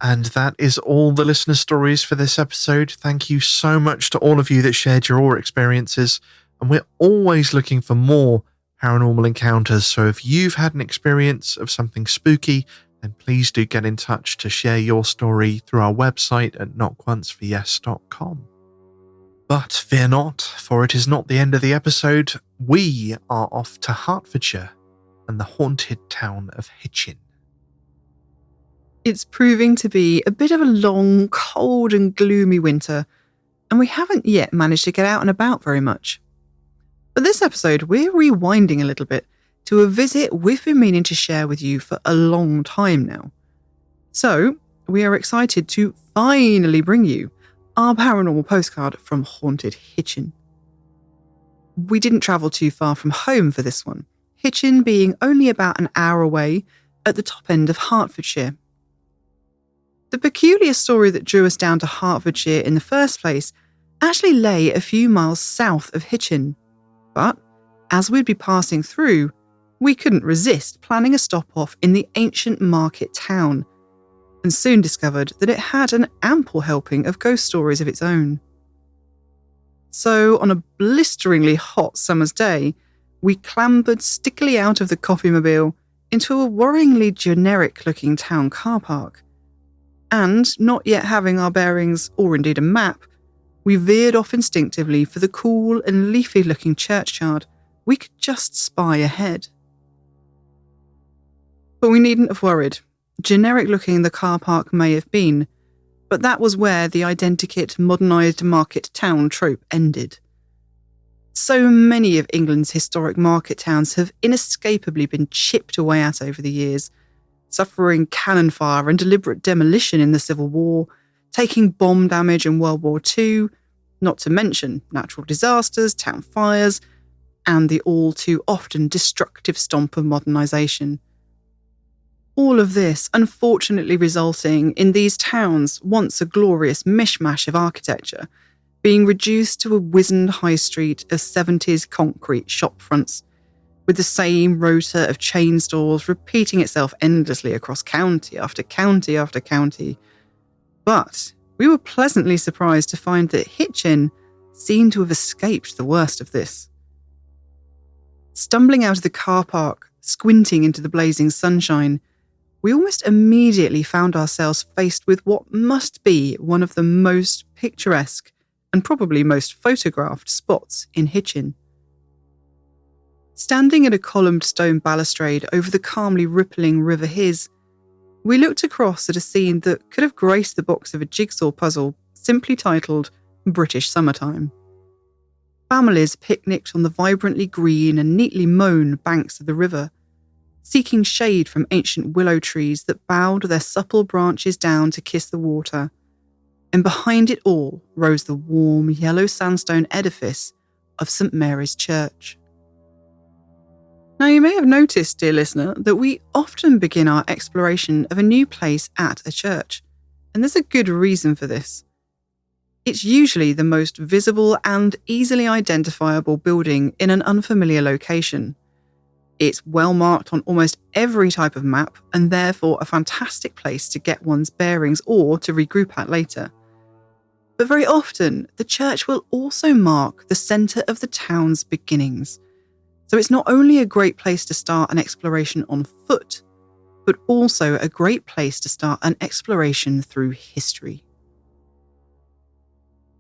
And that is all the listener stories for this episode. Thank you so much to all of you that shared your experiences. And we're always looking for more paranormal encounters. So if you've had an experience of something spooky, then please do get in touch to share your story through our website at knockonceforyes.com. But fear not, for it is not the end of the episode. We are off to Hertfordshire and the haunted town of Hitchin. It's proving to be a bit of a long, cold and gloomy winter, and we haven't yet managed to get out and about very much. For this episode, we're rewinding a little bit to a visit we've been meaning to share with you for a long time now. So, we are excited to finally bring you our paranormal postcard from haunted Hitchin. We didn't travel too far from home for this one, Hitchin being only about an hour away at the top end of Hertfordshire. The peculiar story that drew us down to Hertfordshire in the first place actually lay a few miles south of Hitchin. But as we'd be passing through, we couldn't resist planning a stop-off in the ancient market town, and soon discovered that it had an ample helping of ghost stories of its own. So, on a blisteringly hot summer's day, we clambered stickily out of the coffeemobile into a worryingly generic-looking town car park. And, not yet having our bearings, or indeed a map, we veered off instinctively for the cool and leafy-looking churchyard we could just spy ahead. But we needn't have worried. Generic-looking the car park may have been, but that was where the identikit modernised market town trope ended. So many of England's historic market towns have inescapably been chipped away at over the years, suffering cannon fire and deliberate demolition in the Civil War, taking bomb damage in World War II, not to mention natural disasters, town fires, and the all too often destructive stomp of modernisation. All of this unfortunately resulting in these towns, once a glorious mishmash of architecture, being reduced to a wizened high street of 70s concrete shopfronts, with the same rota of chain stores repeating itself endlessly across county after county after county. But we were pleasantly surprised to find that Hitchin seemed to have escaped the worst of this. Stumbling out of the car park, squinting into the blazing sunshine, we almost immediately found ourselves faced with what must be one of the most picturesque and probably most photographed spots in Hitchin. Standing at a columned stone balustrade over the calmly rippling River Hiss, we looked across at a scene that could have graced the box of a jigsaw puzzle simply titled British Summertime. Families picnicked on the vibrantly green and neatly mown banks of the river, seeking shade from ancient willow trees that bowed their supple branches down to kiss the water. And behind it all rose the warm yellow sandstone edifice of St Mary's Church. Now, you may have noticed, dear listener, that we often begin our exploration of a new place at a church, and there's a good reason for this. It's usually the most visible and easily identifiable building in an unfamiliar location. It's well marked on almost every type of map, and therefore a fantastic place to get one's bearings or to regroup at later. But very often, the church will also mark the centre of the town's beginnings. So it's not only a great place to start an exploration on foot, but also a great place to start an exploration through history.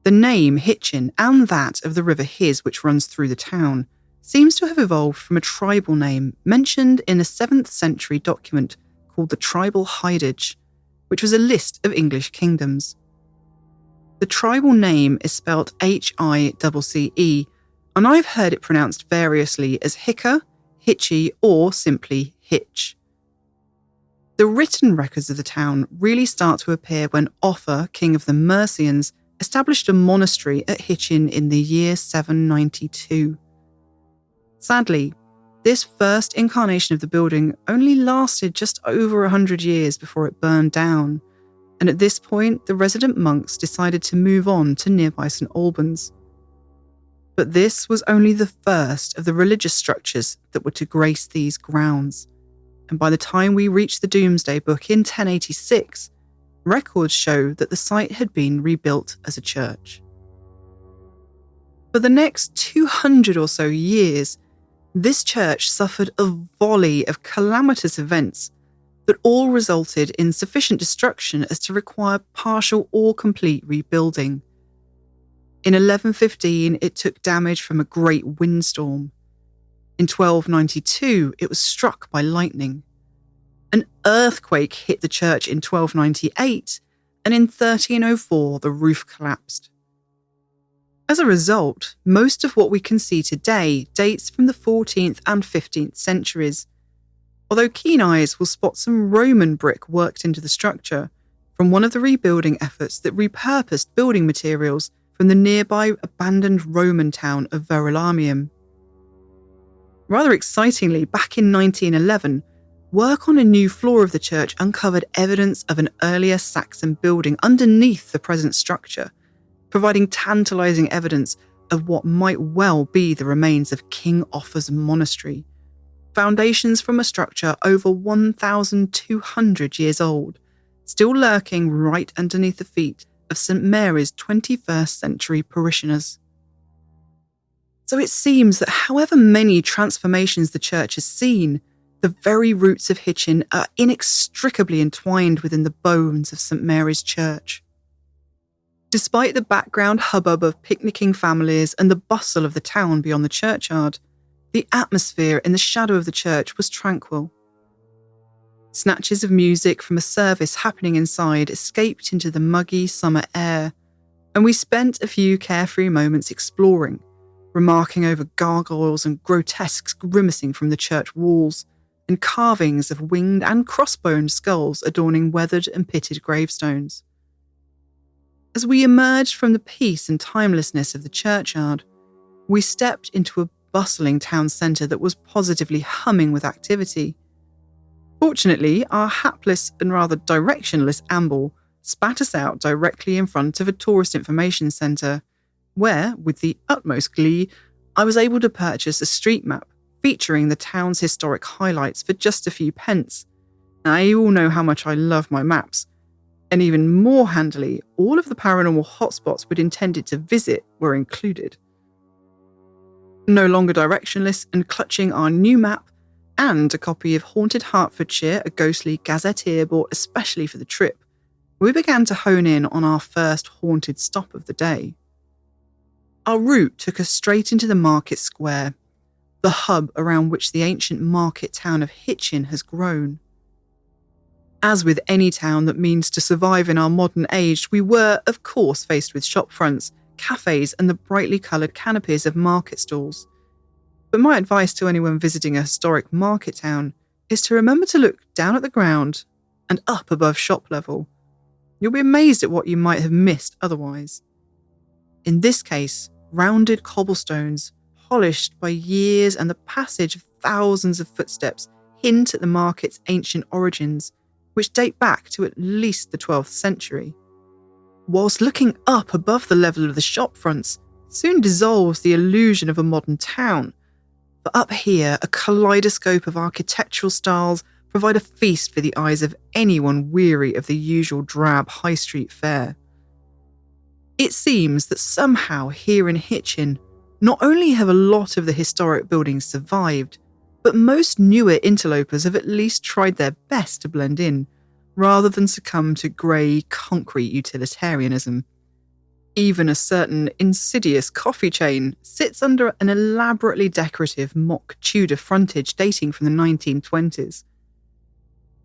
The name Hitchin and that of the River His, which runs through the town, seems to have evolved from a tribal name mentioned in a 7th century document called the Tribal Hidage, which was a list of English kingdoms. The tribal name is spelt Hicce, and I've heard it pronounced variously as Hicka, Hitchy, or simply Hitch. The written records of the town really start to appear when Offa, king of the Mercians, established a monastery at Hitchin in the year 792. Sadly, this first incarnation of the building only lasted just over 100 years before it burned down, and at this point the resident monks decided to move on to nearby St Albans. But this was only the first of the religious structures that were to grace these grounds, and by the time we reached the Domesday Book in 1086, records show that the site had been rebuilt as a church. For the next 200 or so years, this church suffered a volley of calamitous events that all resulted in sufficient destruction as to require partial or complete rebuilding. In 1115, it took damage from a great windstorm. In 1292, it was struck by lightning. An earthquake hit the church in 1298, and in 1304, the roof collapsed. As a result, most of what we can see today dates from the 14th and 15th centuries, although keen eyes will spot some Roman brick worked into the structure from one of the rebuilding efforts that repurposed building materials from the nearby abandoned Roman town of Verulamium. Rather excitingly, back in 1911, work on a new floor of the church uncovered evidence of an earlier Saxon building underneath the present structure, providing tantalising evidence of what might well be the remains of King Offa's monastery, foundations from a structure over 1,200 years old, still lurking right underneath the feet of St Mary's 21st century parishioners. So it seems that however many transformations the church has seen, the very roots of Hitchin are inextricably entwined within the bones of St Mary's Church. Despite the background hubbub of picnicking families and the bustle of the town beyond the churchyard, the atmosphere in the shadow of the church was tranquil. Snatches of music from a service happening inside escaped into the muggy summer air, and we spent a few carefree moments exploring, remarking over gargoyles and grotesques grimacing from the church walls, and carvings of winged and crossboned skulls adorning weathered and pitted gravestones. As we emerged from the peace and timelessness of the churchyard, we stepped into a bustling town centre that was positively humming with activity. Fortunately, our hapless and rather directionless amble spat us out directly in front of a tourist information centre, where, with the utmost glee, I was able to purchase a street map featuring the town's historic highlights for just a few pence. Now, you all know how much I love my maps, and even more handily, all of the paranormal hotspots we'd intended to visit were included. No longer directionless and clutching our new map, and a copy of Haunted Hertfordshire, a ghostly gazetteer bought especially for the trip, we began to hone in on our first haunted stop of the day. Our route took us straight into the market square, the hub around which the ancient market town of Hitchin has grown. As with any town that means to survive in our modern age, we were, of course, faced with shop fronts, cafes, and the brightly coloured canopies of market stalls. But my advice to anyone visiting a historic market town is to remember to look down at the ground and up above shop level. You'll be amazed at what you might have missed otherwise. In this case, rounded cobblestones, polished by years and the passage of thousands of footsteps, hint at the market's ancient origins, which date back to at least the 12th century. Whilst looking up above the level of the shop fronts soon dissolves the illusion of a modern town. But up here, a kaleidoscope of architectural styles provide a feast for the eyes of anyone weary of the usual drab high street fare. It seems that somehow here in Hitchin, not only have a lot of the historic buildings survived, but most newer interlopers have at least tried their best to blend in, rather than succumb to grey, concrete utilitarianism. Even a certain insidious coffee chain sits under an elaborately decorative mock Tudor frontage dating from the 1920s.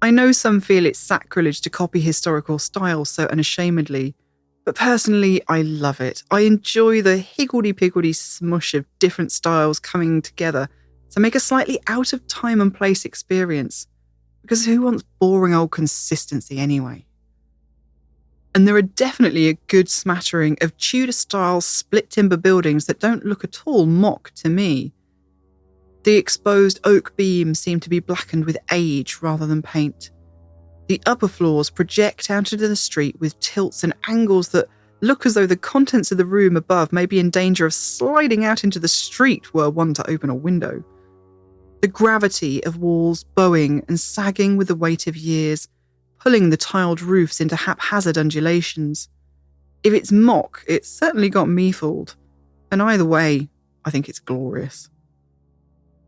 I know some feel it's sacrilege to copy historical styles so unashamedly, but personally I love it. I enjoy the higgledy-piggledy smush of different styles coming together to make a slightly out of time and place experience, because who wants boring old consistency anyway? And there are definitely a good smattering of Tudor-style split timber buildings that don't look at all mock to me. The exposed oak beams seem to be blackened with age rather than paint. The upper floors project out into the street with tilts and angles that look as though the contents of the room above may be in danger of sliding out into the street were one to open a window. The gravity of walls bowing and sagging with the weight of years, pulling the tiled roofs into haphazard undulations. If it's mock, it's certainly got me fooled. And either way, I think it's glorious.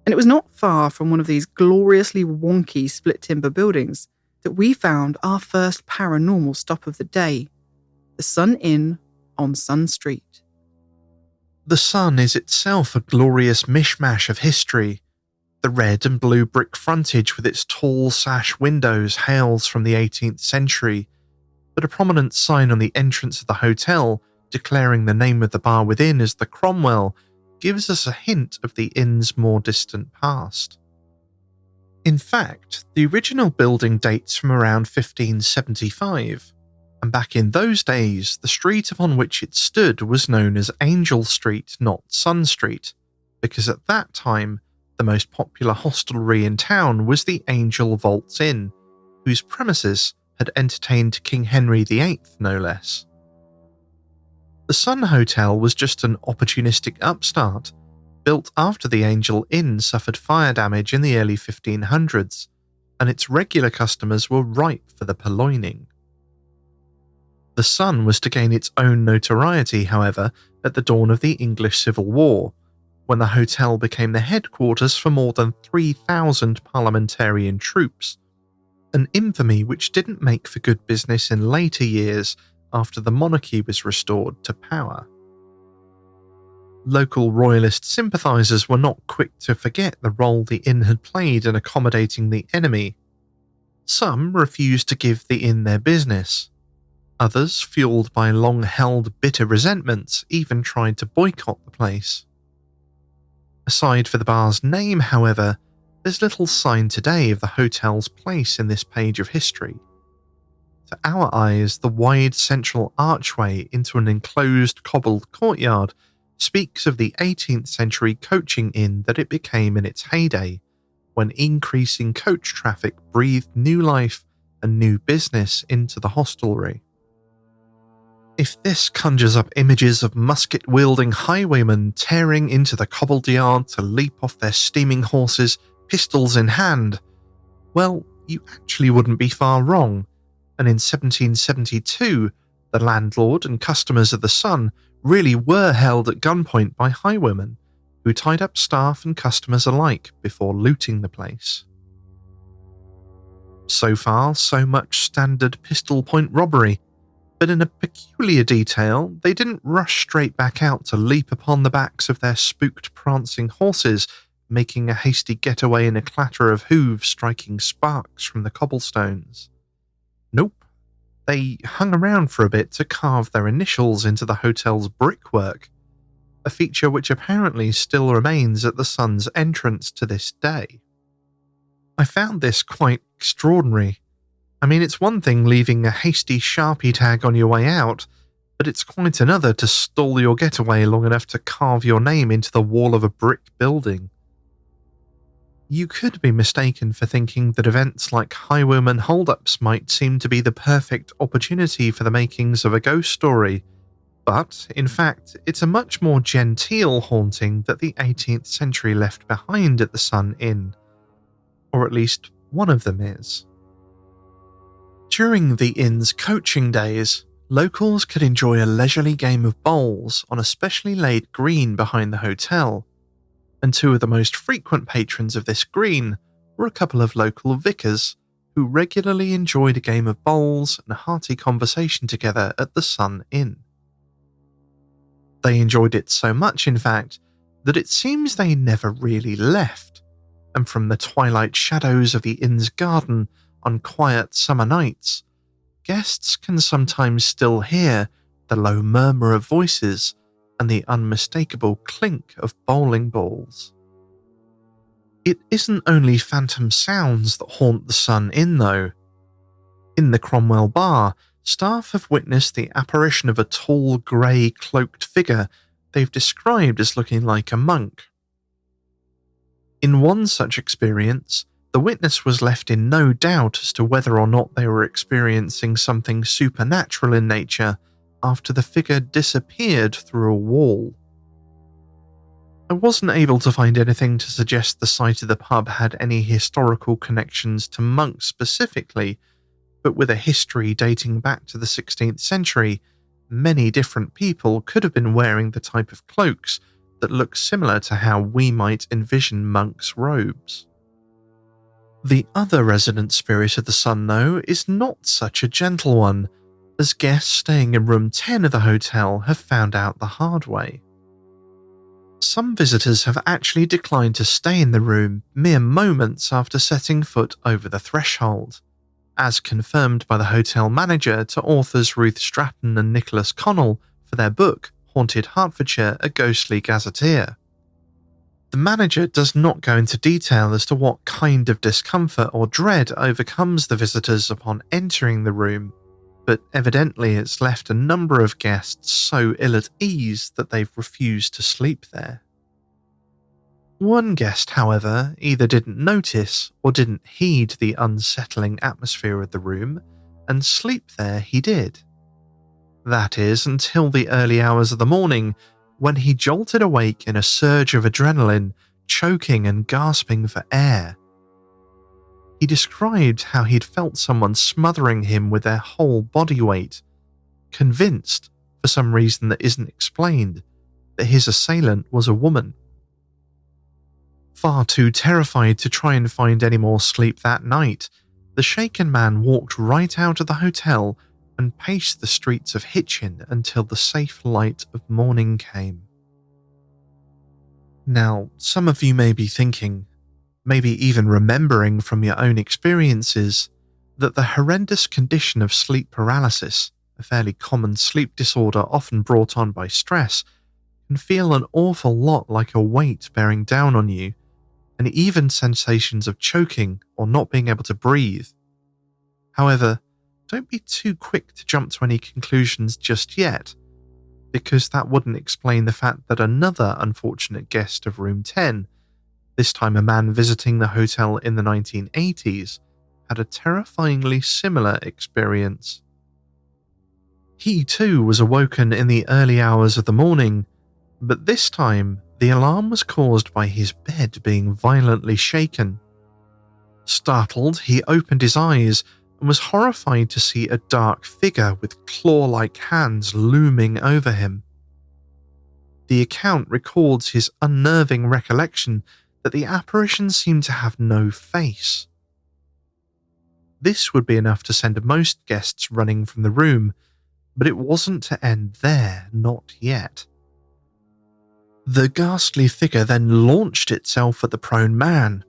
And it was not far from one of these gloriously wonky split timber buildings that we found our first paranormal stop of the day, the Sun Inn on Sun Street. The Sun is itself a glorious mishmash of history. The red and blue brick frontage with its tall sash windows hails from the 18th century, but a prominent sign on the entrance of the hotel declaring the name of the bar within as the Cromwell gives us a hint of the inn's more distant past. In fact, the original building dates from around 1575, and back in those days, the street upon which it stood was known as Angel Street, not Sun Street, because at that time, the most popular hostelry in town was the Angel Vaults Inn, whose premises had entertained King Henry VIII, no less. The Sun Hotel was just an opportunistic upstart, built after the Angel Inn suffered fire damage in the early 1500s, and its regular customers were ripe for the purloining. The Sun was to gain its own notoriety, however, at the dawn of the English Civil War, when the hotel became the headquarters for more than 3,000 parliamentarian troops, an infamy which didn't make for good business in later years after the monarchy was restored to power. Local royalist sympathisers were not quick to forget the role the inn had played in accommodating the enemy. Some refused to give the inn their business. Others, fueled by long-held bitter resentments, even tried to boycott the place. Aside for the bar's name, however, there's little sign today of the hotel's place in this page of history. To our eyes, the wide central archway into an enclosed cobbled courtyard speaks of the 18th century coaching inn that it became in its heyday, when increasing coach traffic breathed new life and new business into the hostelry. If this conjures up images of musket-wielding highwaymen tearing into the cobbled yard to leap off their steaming horses, pistols in hand, well, you actually wouldn't be far wrong, and in 1772, the landlord and customers of the Sun really were held at gunpoint by highwaymen, who tied up staff and customers alike before looting the place. So far, so much standard pistol point robbery, but in a peculiar detail, they didn't rush straight back out to leap upon the backs of their spooked prancing horses, making a hasty getaway in a clatter of hooves striking sparks from the cobblestones. Nope. They hung around for a bit to carve their initials into the hotel's brickwork, a feature which apparently still remains at the Sun's entrance to this day. I found this quite extraordinary. I mean, it's one thing leaving a hasty Sharpie tag on your way out, but it's quite another to stall your getaway long enough to carve your name into the wall of a brick building. You could be mistaken for thinking that events like highwayman holdups might seem to be the perfect opportunity for the makings of a ghost story, but, in fact, it's a much more genteel haunting that the 18th century left behind at the Sun Inn. Or at least one of them is. During the inn's coaching days, locals could enjoy a leisurely game of bowls on a specially laid green behind the hotel, and two of the most frequent patrons of this green were a couple of local vicars who regularly enjoyed a game of bowls and a hearty conversation together at the Sun Inn. They enjoyed it so much, in fact, that it seems they never really left, and from the twilight shadows of the inn's garden on quiet summer nights, guests can sometimes still hear the low murmur of voices and the unmistakable clink of bowling balls. It isn't only phantom sounds that haunt the Sun Inn, though. In the Cromwell Bar, staff have witnessed the apparition of a tall, grey, cloaked figure they've described as looking like a monk. In one such experience, the witness was left in no doubt as to whether or not they were experiencing something supernatural in nature after the figure disappeared through a wall. I wasn't able to find anything to suggest the site of the pub had any historical connections to monks specifically, but with a history dating back to the 16th century, many different people could have been wearing the type of cloaks that look similar to how we might envision monks' robes. The other resident spirit of the Sun, though, is not such a gentle one, as guests staying in room 10 of the hotel have found out the hard way. Some visitors have actually declined to stay in the room mere moments after setting foot over the threshold, as confirmed by the hotel manager to authors Ruth Stratton and Nicholas Connell for their book Haunted Hertfordshire, a Ghostly Gazetteer. The manager does not go into detail as to what kind of discomfort or dread overcomes the visitors upon entering the room, but evidently it's left a number of guests so ill at ease that they've refused to sleep there. One guest, however, either didn't notice or didn't heed the unsettling atmosphere of the room, and sleep there he did. That is, until the early hours of the morning, when he jolted awake in a surge of adrenaline, choking and gasping for air. He described how he'd felt someone smothering him with their whole body weight, convinced, for some reason that isn't explained, that his assailant was a woman. Far too terrified to try and find any more sleep that night, the shaken man walked right out of the hotel and paced the streets of Hitchin until the safe light of morning came. Now, some of you may be thinking, maybe even remembering from your own experiences, that the horrendous condition of sleep paralysis, a fairly common sleep disorder often brought on by stress, can feel an awful lot like a weight bearing down on you, and even sensations of choking or not being able to breathe. However, don't be too quick to jump to any conclusions just yet, because that wouldn't explain the fact that another unfortunate guest of room 10, this time a man visiting the hotel in the 1980s, had a terrifyingly similar experience. He too was awoken in the early hours of the morning, but this time the alarm was caused by his bed being violently shaken. Startled, he opened his eyes and was horrified to see a dark figure with claw-like hands looming over him. The account records his unnerving recollection that the apparition seemed to have no face. This would be enough to send most guests running from the room, but it wasn't to end there, not yet. The ghastly figure then launched itself at the prone man.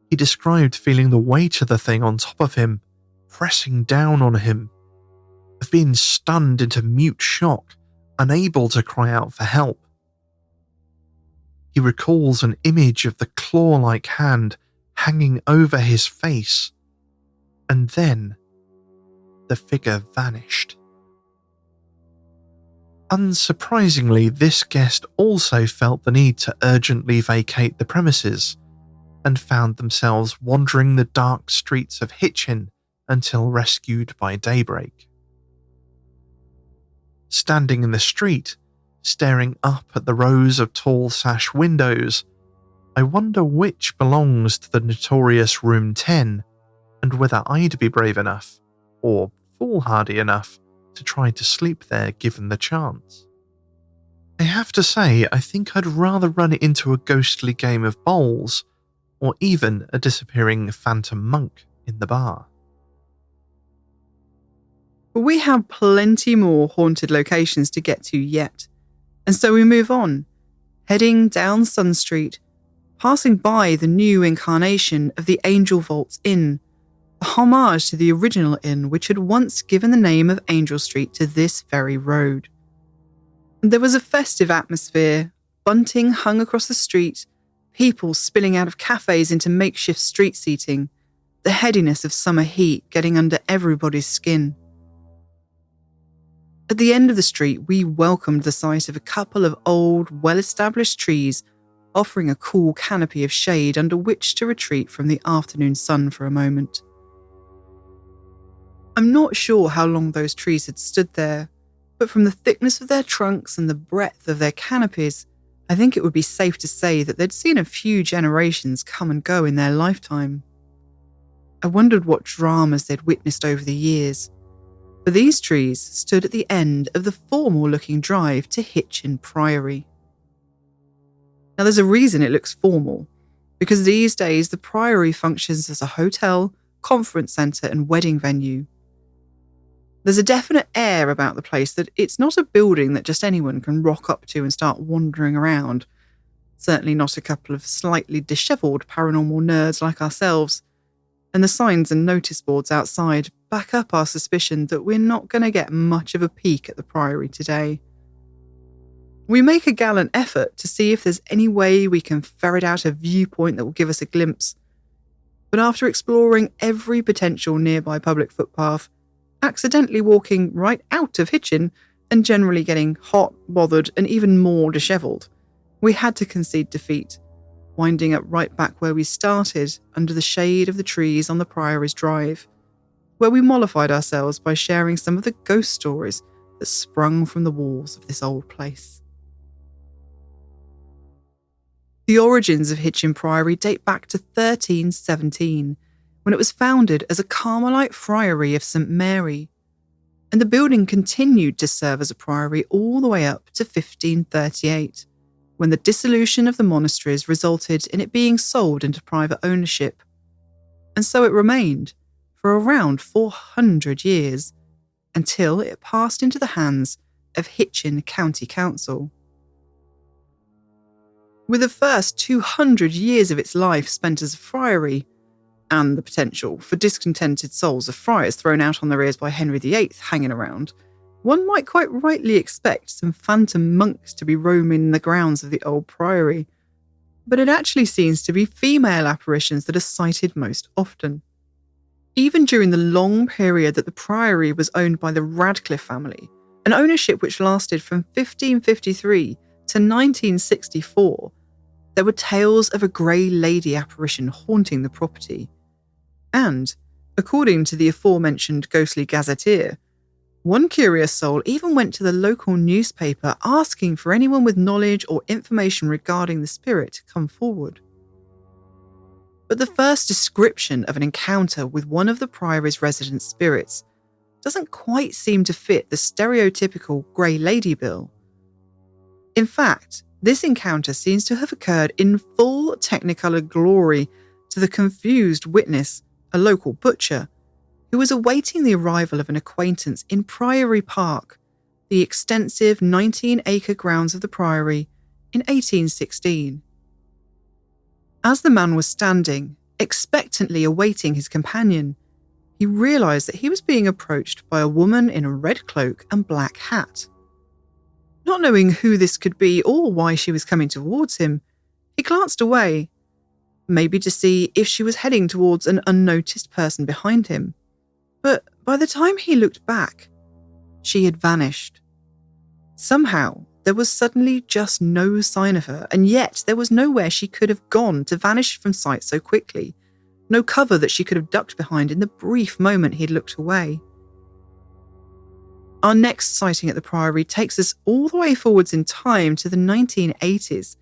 He described feeling the weight of the thing on top of him, pressing down on him, of being stunned into mute shock, unable to cry out for help. He recalls an image of the claw-like hand hanging over his face, and then the figure vanished. Unsurprisingly, this guest also felt the need to urgently vacate the premises and found themselves wandering the dark streets of Hitchin until rescued by daybreak. Standing in the street, staring up at the rows of tall sash windows, I wonder which belongs to the notorious Room 10 and whether I'd be brave enough, or foolhardy enough, to try to sleep there given the chance. I have to say, I think I'd rather run into a ghostly game of bowls, or even a disappearing phantom monk in the bar. But we have plenty more haunted locations to get to yet, and so we move on, heading down Sun Street, passing by the new incarnation of the Angel Vaults Inn, a homage to the original inn which had once given the name of Angel Street to this very road. There was a festive atmosphere, bunting hung across the street, people spilling out of cafes into makeshift street seating, the headiness of summer heat getting under everybody's skin. At the end of the street, we welcomed the sight of a couple of old, well-established trees offering a cool canopy of shade under which to retreat from the afternoon sun for a moment. I'm not sure how long those trees had stood there, but from the thickness of their trunks and the breadth of their canopies, I think it would be safe to say that they'd seen a few generations come and go in their lifetime. I wondered what dramas they'd witnessed over the years, for these trees stood at the end of the formal-looking drive to Hitchin Priory. Now there's a reason it looks formal, because these days the Priory functions as a hotel, conference centre and wedding venue. There's a definite air about the place that it's not a building that just anyone can rock up to and start wandering around. Certainly not a couple of slightly dishevelled paranormal nerds like ourselves. And the signs and notice boards outside back up our suspicion that we're not going to get much of a peek at the Priory today. We make a gallant effort to see if there's any way we can ferret out a viewpoint that will give us a glimpse. But after exploring every potential nearby public footpath, accidentally walking right out of Hitchin and generally getting hot, bothered and even more dishevelled, we had to concede defeat, winding up right back where we started under the shade of the trees on the Priory's drive, where we mollified ourselves by sharing some of the ghost stories that sprung from the walls of this old place. The origins of Hitchin Priory date back to 1317, when it was founded as a Carmelite friary of St Mary, and the building continued to serve as a priory all the way up to 1538, when the dissolution of the monasteries resulted in it being sold into private ownership, and so it remained for around 400 years, until it passed into the hands of Hitchin County Council. With the first 200 years of its life spent as a friary, and the potential for discontented souls of friars thrown out on their ears by Henry VIII hanging around, one might quite rightly expect some phantom monks to be roaming the grounds of the old priory, but it actually seems to be female apparitions that are sighted most often. Even during the long period that the priory was owned by the Radcliffe family, an ownership which lasted from 1553 to 1964, there were tales of a grey lady apparition haunting the property. And, according to the aforementioned ghostly gazetteer, one curious soul even went to the local newspaper asking for anyone with knowledge or information regarding the spirit to come forward. But the first description of an encounter with one of the priory's resident spirits doesn't quite seem to fit the stereotypical grey lady bill. In fact, this encounter seems to have occurred in full Technicolor glory to the confused witness, a local butcher, who was awaiting the arrival of an acquaintance in Priory Park, the extensive 19-acre grounds of the Priory, in 1816. As the man was standing, expectantly awaiting his companion, he realised that he was being approached by a woman in a red cloak and black hat. Not knowing who this could be or why she was coming towards him, he glanced away, maybe to see if she was heading towards an unnoticed person behind him. But by the time he looked back, she had vanished. Somehow, there was suddenly just no sign of her, and yet there was nowhere she could have gone to vanish from sight so quickly. No cover that she could have ducked behind in the brief moment he'd looked away. Our next sighting at the Priory takes us all the way forwards in time to the 1980s,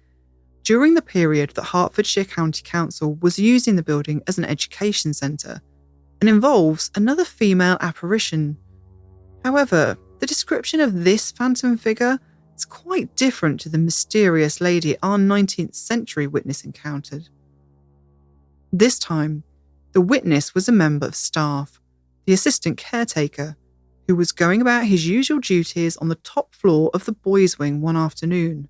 during the period that Hertfordshire County Council was using the building as an education centre, and involves another female apparition. However, the description of this phantom figure is quite different to the mysterious lady our 19th century witness encountered. This time, the witness was a member of staff, the assistant caretaker, who was going about his usual duties on the top floor of the boys' wing one afternoon,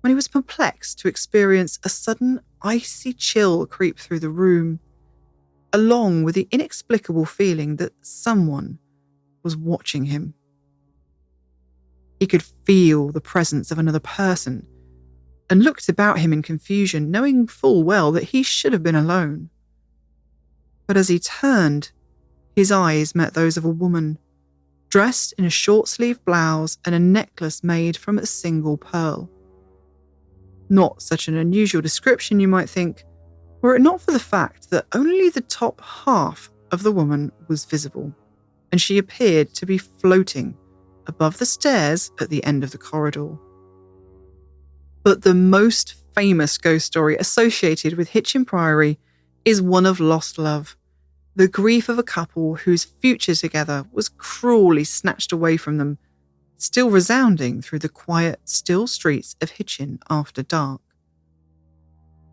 when he was perplexed to experience a sudden icy chill creep through the room, along with the inexplicable feeling that someone was watching him. He could feel the presence of another person and looked about him in confusion, knowing full well that he should have been alone. But as he turned, his eyes met those of a woman, dressed in a short-sleeved blouse and a necklace made from a single pearl. Not such an unusual description, you might think, were it not for the fact that only the top half of the woman was visible, and she appeared to be floating above the stairs at the end of the corridor. But the most famous ghost story associated with Hitchin Priory is one of lost love, the grief of a couple whose future together was cruelly snatched away from them, still resounding through the quiet, still streets of Hitchin after dark.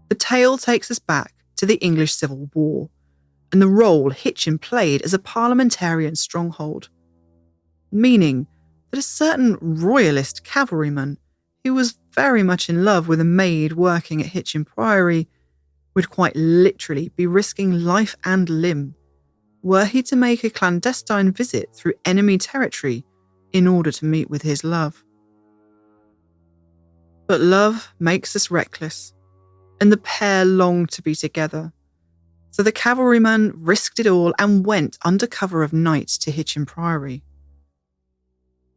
The tale takes us back to the English Civil War and the role Hitchin played as a parliamentarian stronghold, meaning that a certain royalist cavalryman who was very much in love with a maid working at Hitchin Priory would quite literally be risking life and limb were he to make a clandestine visit through enemy territory in order to meet with his love. But love makes us reckless, and the pair longed to be together. So the cavalryman risked it all and went under cover of night to Hitchin Priory.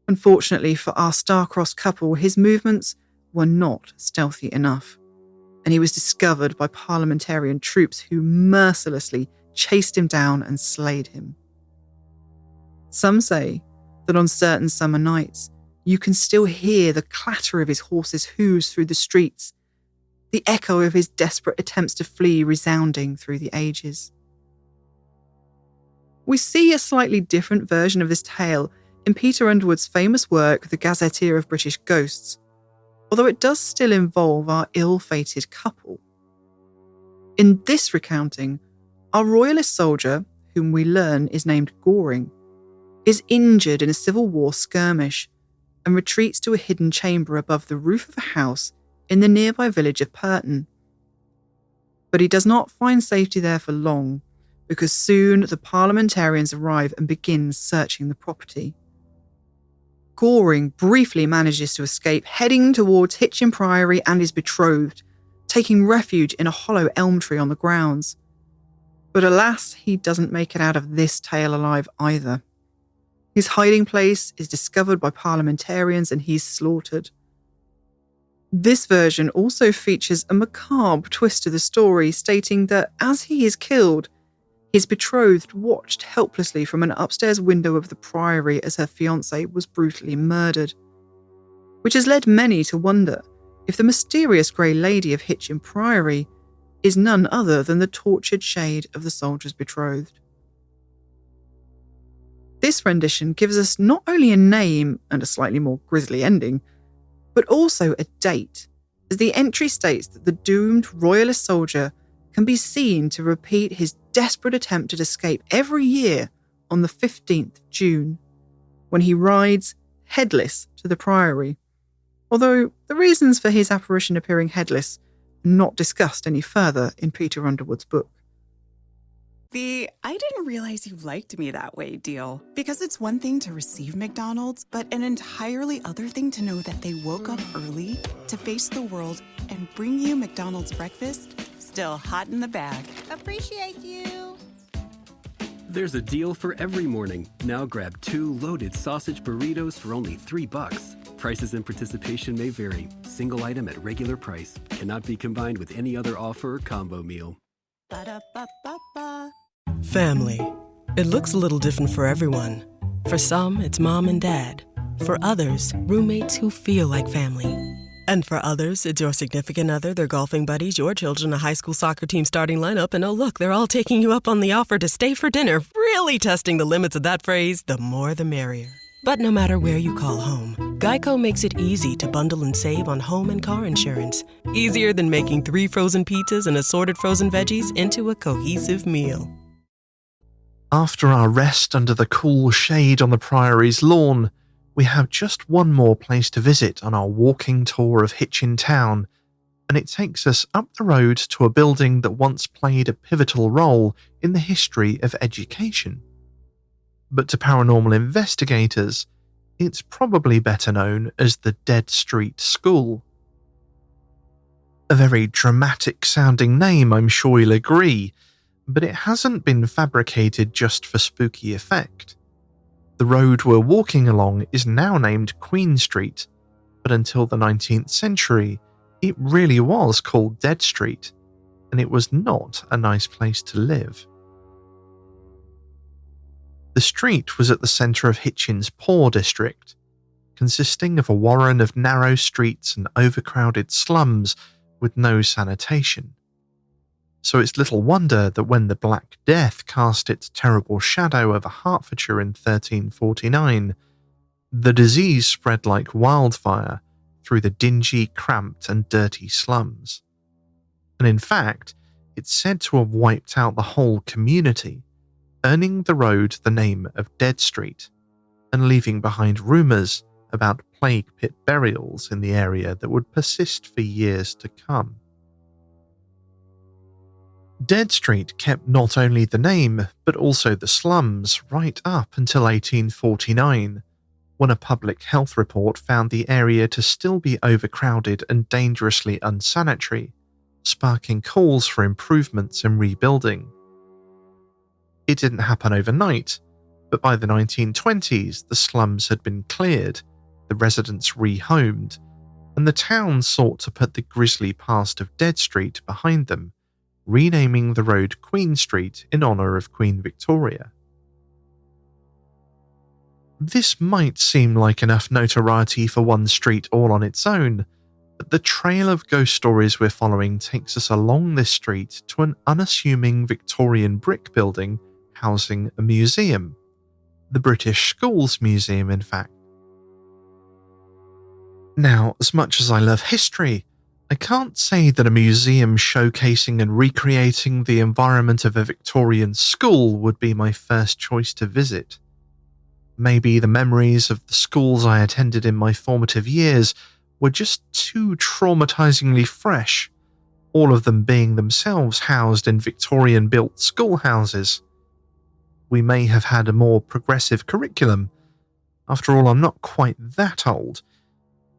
Unfortunately for our star-crossed couple, his movements were not stealthy enough, and he was discovered by parliamentarian troops who mercilessly chased him down and slayed him. Some say that on certain summer nights, you can still hear the clatter of his horse's hooves through the streets, the echo of his desperate attempts to flee resounding through the ages. We see a slightly different version of this tale in Peter Underwood's famous work, The Gazetteer of British Ghosts, although it does still involve our ill-fated couple. In this recounting, our royalist soldier, whom we learn is named Goring, is injured in a Civil War skirmish and retreats to a hidden chamber above the roof of a house in the nearby village of Purton. But he does not find safety there for long, because soon the parliamentarians arrive and begin searching the property. Goring briefly manages to escape, heading towards Hitchin Priory and his betrothed, taking refuge in a hollow elm tree on the grounds. But alas, he doesn't make it out of this tale alive either. His hiding place is discovered by parliamentarians and he's slaughtered. This version also features a macabre twist to the story, stating that as he is killed, his betrothed watched helplessly from an upstairs window of the Priory as her fiancé was brutally murdered, which has led many to wonder if the mysterious Grey Lady of Hitchin Priory is none other than the tortured shade of the soldier's betrothed. This rendition gives us not only a name and a slightly more grisly ending, but also a date, as the entry states that the doomed royalist soldier can be seen to repeat his desperate attempt at escape every year on the 15th of June, when he rides headless to the Priory, although the reasons for his apparition appearing headless are not discussed any further in Peter Underwood's book. The "I didn't realize you liked me that way" deal. Because it's one thing to receive McDonald's, but an entirely other thing to know that they woke up early to face the world and bring you McDonald's breakfast still hot in the bag. Appreciate you. There's a deal for every morning. Now grab 2 loaded sausage burritos for only $3. Prices and participation may vary. Single item at regular price. Cannot be combined with any other offer or combo meal. Ba-da-ba-ba-ba. Family. It looks a little different for everyone. For some, it's mom and dad. For others, roommates who feel like family. And for others, it's your significant other, their golfing buddies, your children, a high school soccer team starting lineup, and oh look, they're all taking you up on the offer to stay for dinner, really testing the limits of that phrase, the more the merrier. But no matter where you call home, Geico makes it easy to bundle and save on home and car insurance. Easier than making 3 frozen pizzas and assorted frozen veggies into a cohesive meal. After our rest under the cool shade on the Priory's lawn, we have just one more place to visit on our walking tour of Hitchin town, and it takes us up the road to a building that once played a pivotal role in the history of education. But to paranormal investigators, it's probably better known as the Dead Street School. A very dramatic sounding name, I'm sure you'll agree, but it hasn't been fabricated just for spooky effect. The road we're walking along is now named Queen Street, but until the 19th century, it really was called Dead Street, and it was not a nice place to live. The street was at the centre of Hitchin's poor district, consisting of a warren of narrow streets and overcrowded slums with no sanitation. So it's little wonder that when the Black Death cast its terrible shadow over Hertfordshire in 1349, the disease spread like wildfire through the dingy, cramped and dirty slums. And in fact, it's said to have wiped out the whole community, earning the road the name of Dead Street, and leaving behind rumours about plague pit burials in the area that would persist for years to come. Dead Street kept not only the name, but also the slums right up until 1849, when a public health report found the area to still be overcrowded and dangerously unsanitary, sparking calls for improvements and rebuilding. It didn't happen overnight, but by the 1920s the slums had been cleared, the residents rehomed, and the town sought to put the grisly past of Dead Street behind them, renaming the road Queen Street in honour of Queen Victoria. This might seem like enough notoriety for one street all on its own, but the trail of ghost stories we're following takes us along this street to an unassuming Victorian brick building housing a museum. The British Schools Museum, in fact. Now, as much as I love history, I can't say that a museum showcasing and recreating the environment of a Victorian school would be my first choice to visit. Maybe the memories of the schools I attended in my formative years were just too traumatizingly fresh, all of them being themselves housed in Victorian-built schoolhouses. We may have had a more progressive curriculum. After all, I'm not quite that old.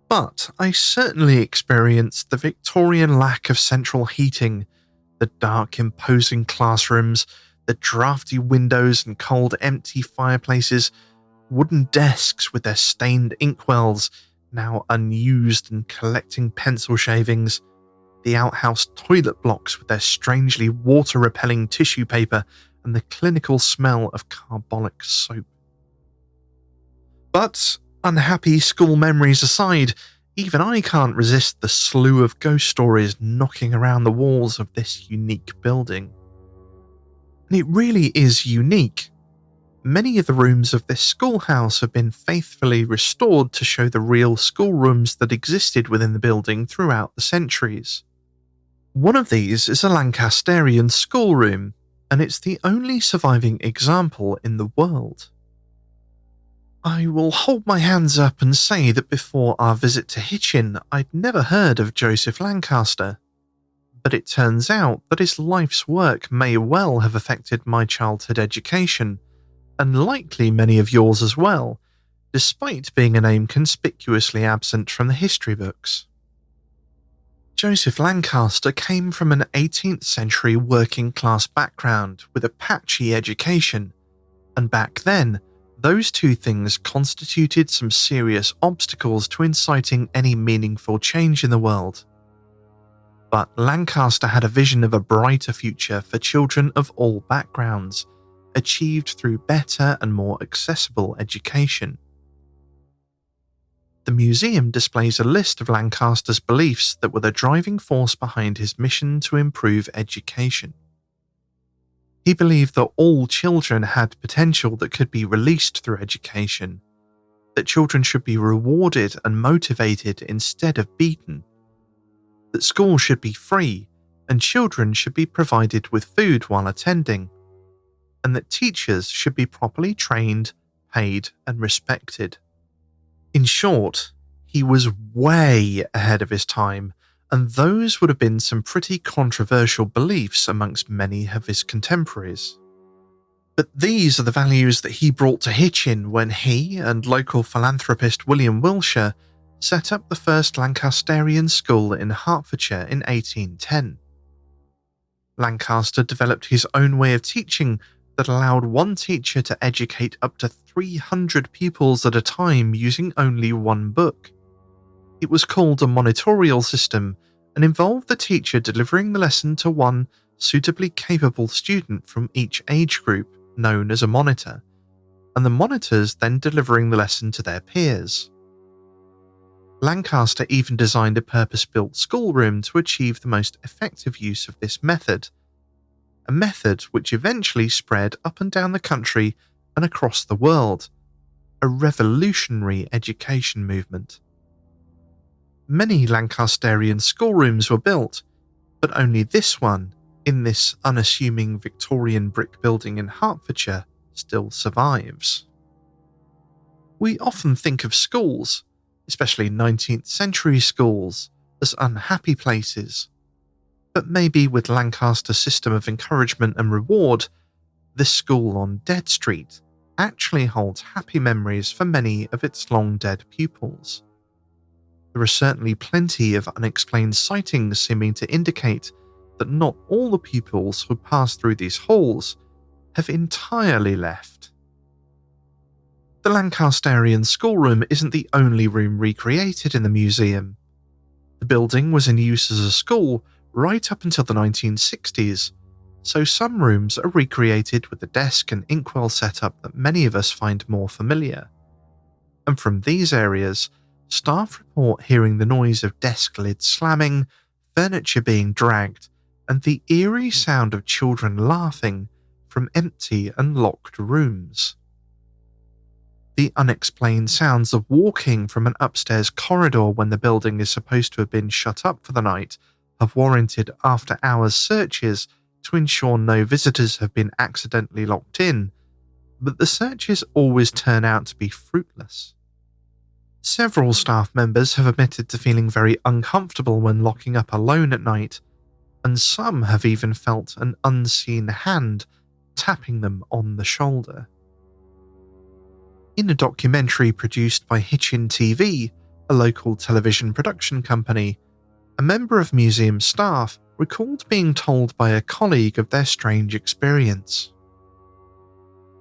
But I certainly experienced the Victorian lack of central heating, the dark, imposing classrooms, the drafty windows and cold, empty fireplaces, wooden desks with their stained inkwells, now unused and collecting pencil shavings, the outhouse toilet blocks with their strangely water-repelling tissue paper, and the clinical smell of carbolic soap. But unhappy school memories aside, even I can't resist the slew of ghost stories knocking around the walls of this unique building. And it really is unique. Many of the rooms of this schoolhouse have been faithfully restored to show the real schoolrooms that existed within the building throughout the centuries. One of these is a Lancasterian schoolroom, and it's the only surviving example in the world. I will hold my hands up and say that before our visit to Hitchin, I'd never heard of Joseph Lancaster. But it turns out that his life's work may well have affected my childhood education, and likely many of yours as well, despite being a name conspicuously absent from the history books. Joseph Lancaster came from an 18th century working class background with a patchy education, and back then, those two things constituted some serious obstacles to inciting any meaningful change in the world. But Lancaster had a vision of a brighter future for children of all backgrounds, achieved through better and more accessible education. The museum displays a list of Lancaster's beliefs that were the driving force behind his mission to improve education. He believed that all children had potential that could be released through education, that children should be rewarded and motivated instead of beaten, that school should be free and children should be provided with food while attending, and that teachers should be properly trained, paid, and respected. In short, he was way ahead of his time, and those would have been some pretty controversial beliefs amongst many of his contemporaries. But these are the values that he brought to Hitchin when he and local philanthropist William Wilshire set up the first Lancasterian school in Hertfordshire in 1810. Lancaster developed his own way of teaching that allowed one teacher to educate up to 300 pupils at a time using only one book. It was called a monitorial system and involved the teacher delivering the lesson to one suitably capable student from each age group, known as a monitor, and the monitors then delivering the lesson to their peers. Lancaster even designed a purpose-built schoolroom to achieve the most effective use of this method, a method which eventually spread up and down the country and across the world, a revolutionary education movement. Many Lancasterian schoolrooms were built, but only this one, in this unassuming Victorian brick building in Hertfordshire, still survives. We often think of schools, especially 19th century schools, as unhappy places. But maybe with Lancaster's system of encouragement and reward, this school on Dead Street actually holds happy memories for many of its long-dead pupils. There are certainly plenty of unexplained sightings seeming to indicate that not all the pupils who pass through these halls have entirely left. The Lancasterian schoolroom isn't the only room recreated in the museum. The building was in use as a school right up until the 1960s, so some rooms are recreated with the desk and inkwell setup that many of us find more familiar. And from these areas, staff report hearing the noise of desk lids slamming, furniture being dragged, and the eerie sound of children laughing from empty and locked rooms. The unexplained sounds of walking from an upstairs corridor when the building is supposed to have been shut up for the night have warranted after-hours searches to ensure no visitors have been accidentally locked in, but the searches always turn out to be fruitless. Several staff members have admitted to feeling very uncomfortable when locking up alone at night, and some have even felt an unseen hand tapping them on the shoulder. In a documentary produced by Hitchin TV, a local television production company, a member of museum staff recalled being told by a colleague of their strange experience.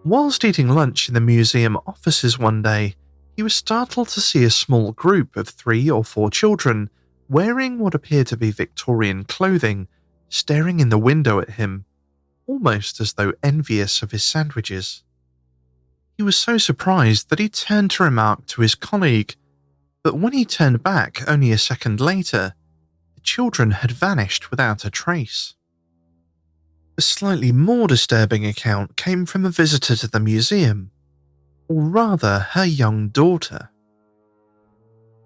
Whilst eating lunch in the museum offices one day, he was startled to see a small group of 3 or 4 children wearing what appeared to be Victorian clothing, staring in the window at him, almost as though envious of his sandwiches. He was so surprised that he turned to remark to his colleague, but when he turned back only a second later, the children had vanished without a trace. A slightly more disturbing account came from a visitor to the museum, or rather her young daughter.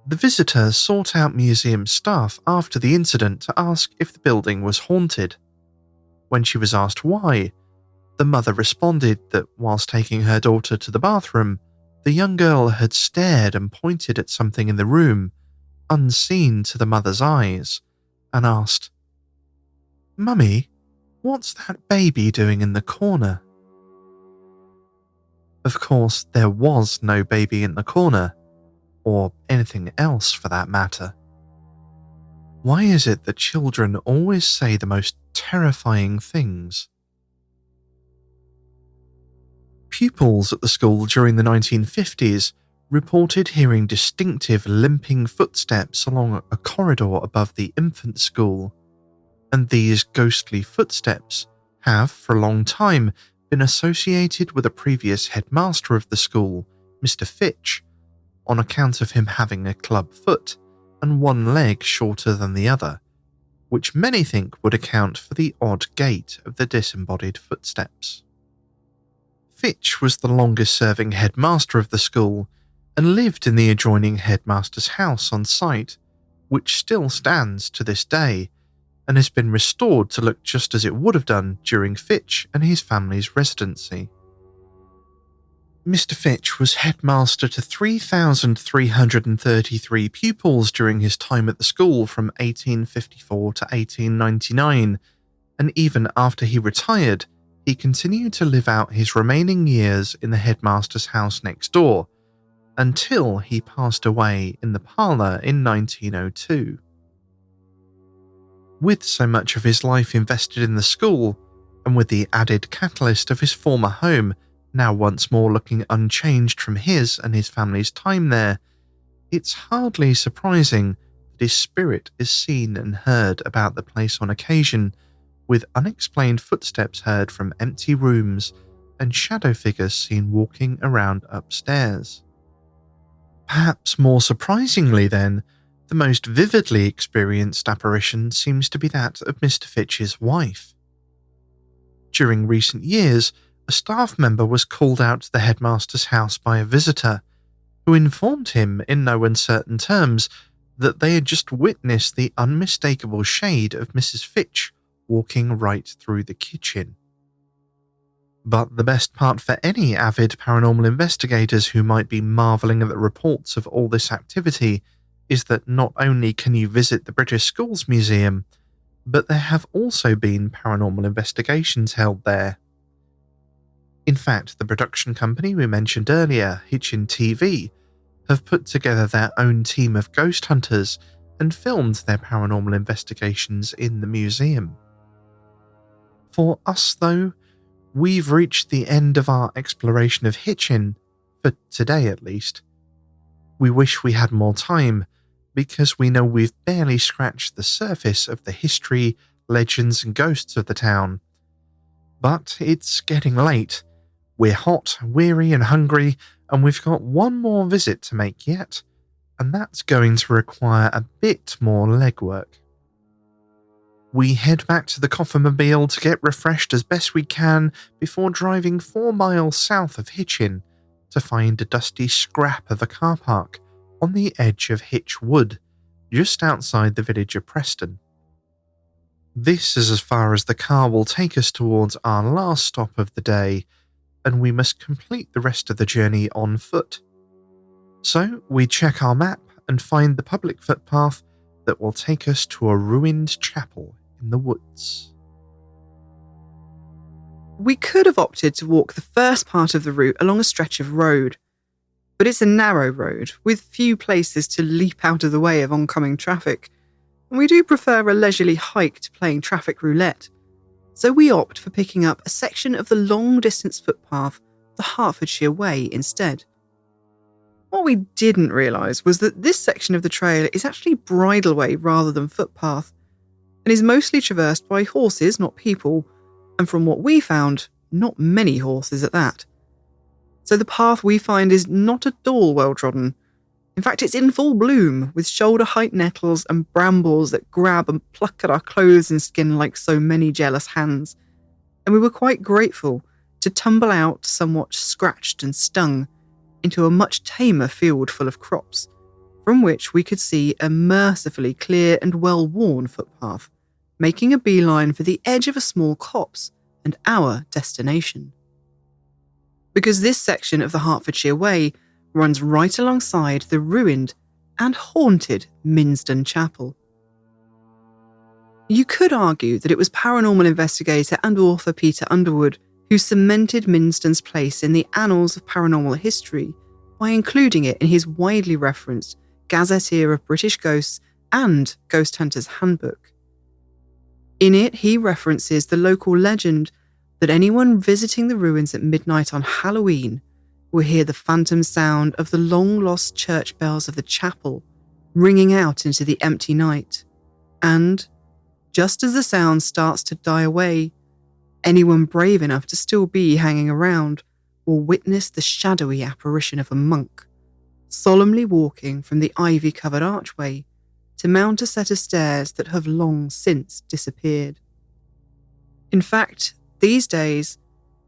The visitor sought out museum staff after the incident to ask if the building was haunted. When she was asked why, the mother responded that whilst taking her daughter to the bathroom, the young girl had stared and pointed at something in the room, unseen to the mother's eyes, and asked, "Mummy, what's that baby doing in the corner?" Of course, there was no baby in the corner, or anything else for that matter. Why is it that children always say the most terrifying things? Pupils at the school during the 1950s reported hearing distinctive limping footsteps along a corridor above the infant school, and these ghostly footsteps have, for a long time, been associated with a previous headmaster of the school, Mr. Fitch, on account of him having a club foot and one leg shorter than the other, which many think would account for the odd gait of the disembodied footsteps. Fitch was the longest-serving headmaster of the school and lived in the adjoining headmaster's house on site, which still stands to this day and has been restored to look just as it would have done during Fitch and his family's residency. Mr. Fitch was headmaster to 3,333 pupils during his time at the school from 1854 to 1899, and even after he retired, he continued to live out his remaining years in the headmaster's house next door, until he passed away in the parlour in 1902. With so much of his life invested in the school, and with the added catalyst of his former home now once more looking unchanged from his and his family's time there, it's hardly surprising that his spirit is seen and heard about the place on occasion, with unexplained footsteps heard from empty rooms and shadow figures seen walking around upstairs. Perhaps more surprisingly then, the most vividly experienced apparition seems to be that of Mr. Fitch's wife. During recent years, a staff member was called out to the headmaster's house by a visitor, who informed him in no uncertain terms that they had just witnessed the unmistakable shade of Mrs. Fitch walking right through the kitchen. But the best part for any avid paranormal investigators who might be marvelling at the reports of all this activity is that not only can you visit the British Schools Museum, but there have also been paranormal investigations held there. In fact, the production company we mentioned earlier, Hitchin TV, have put together their own team of ghost hunters and filmed their paranormal investigations in the museum. For us, though, we've reached the end of our exploration of Hitchin, for today at least. We wish we had more time, because we know we've barely scratched the surface of the history, legends and ghosts of the town. But it's getting late. We're hot, weary and hungry, and we've got one more visit to make yet, and that's going to require a bit more legwork. We head back to the Coffermobile to get refreshed as best we can before driving 4 miles south of Hitchin to find a dusty scrap of a car park on the edge of Hitch Wood, just outside the village of Preston. This is as far as the car will take us towards our last stop of the day, and we must complete the rest of the journey on foot. So we check our map and find the public footpath that will take us to a ruined chapel in the woods. We could have opted to walk the first part of the route along a stretch of road, but it's a narrow road with few places to leap out of the way of oncoming traffic, and we do prefer a leisurely hike to playing traffic roulette. So we opt for picking up a section of the long-distance footpath the Hertfordshire Way instead. What we didn't realise was that this section of the trail is actually bridleway rather than footpath, and is mostly traversed by horses, not people, and from what we found, not many horses at that. So the path we find is not at all well-trodden. In fact, it's in full bloom, with shoulder-height nettles and brambles that grab and pluck at our clothes and skin like so many jealous hands. And we were quite grateful to tumble out somewhat scratched and stung into a much tamer field full of crops, from which we could see a mercifully clear and well-worn footpath, making a beeline for the edge of a small copse and our destination. Because this section of the Hertfordshire Way runs right alongside the ruined and haunted Minsden Chapel. You could argue that it was paranormal investigator and author Peter Underwood who cemented Minsden's place in the annals of paranormal history by including it in his widely referenced Gazetteer of British Ghosts and Ghost Hunter's Handbook. In it, he references the local legend that anyone visiting the ruins at midnight on Halloween will hear the phantom sound of the long-lost church bells of the chapel ringing out into the empty night. And, just as the sound starts to die away, anyone brave enough to still be hanging around will witness the shadowy apparition of a monk, solemnly walking from the ivy-covered archway to mount a set of stairs that have long since disappeared. In fact, these days,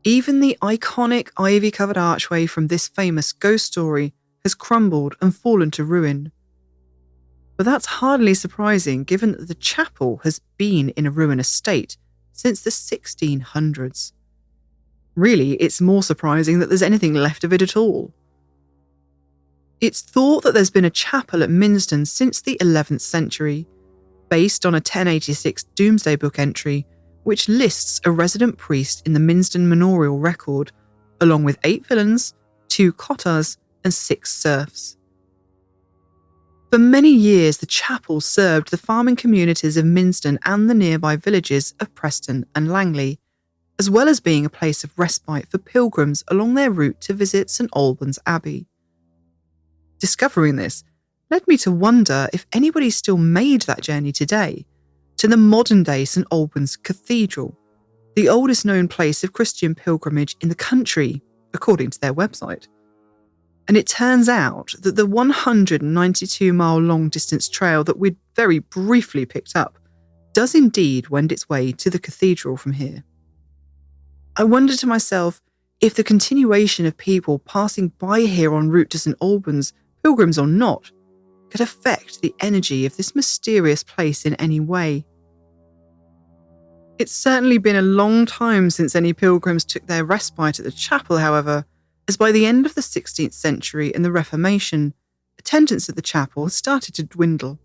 even the iconic ivy-covered archway from this famous ghost story has crumbled and fallen to ruin. But that's hardly surprising given that the chapel has been in a ruinous state since the 1600s. Really, it's more surprising that there's anything left of it at all. It's thought that there's been a chapel at Minston since the 11th century, based on a 1086 Domesday Book entry which lists a resident priest in the Minston Manorial Record, along with 8 villains, 2 cottars, and 6 serfs. For many years, the chapel served the farming communities of Minston and the nearby villages of Preston and Langley, as well as being a place of respite for pilgrims along their route to visit St Albans Abbey. Discovering this led me to wonder if anybody still made that journey today to the modern-day St Albans Cathedral, the oldest known place of Christian pilgrimage in the country, according to their website. And it turns out that the 192-mile long-distance trail that we'd very briefly picked up does indeed wend its way to the cathedral from here. I wonder to myself if the continuation of people passing by here en route to St Albans, pilgrims or not, could affect the energy of this mysterious place in any way. It's certainly been a long time since any pilgrims took their respite at the chapel, however, as by the end of the 16th century and the Reformation, attendance at the chapel had started to dwindle.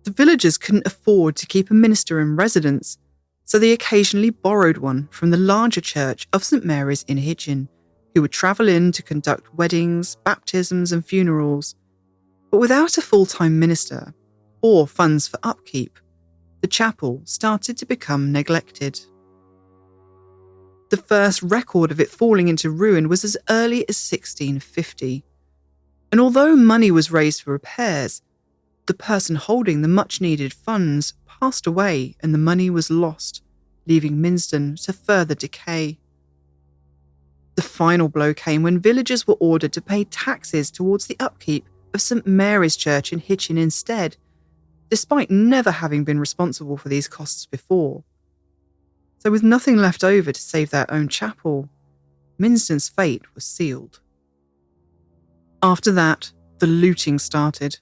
The villagers couldn't afford to keep a minister in residence, so they occasionally borrowed one from the larger church of St Mary's in Hitchin, who would travel in to conduct weddings, baptisms and funerals. But without a full-time minister, or funds for upkeep, the chapel started to become neglected. The first record of it falling into ruin was as early as 1650, and although money was raised for repairs, the person holding the much-needed funds passed away and the money was lost, leaving Minston to further decay. The final blow came when villagers were ordered to pay taxes towards the upkeep of St Mary's Church in Hitchin instead, despite never having been responsible for these costs before. So with nothing left over to save their own chapel, Minston's fate was sealed. After that, the looting started.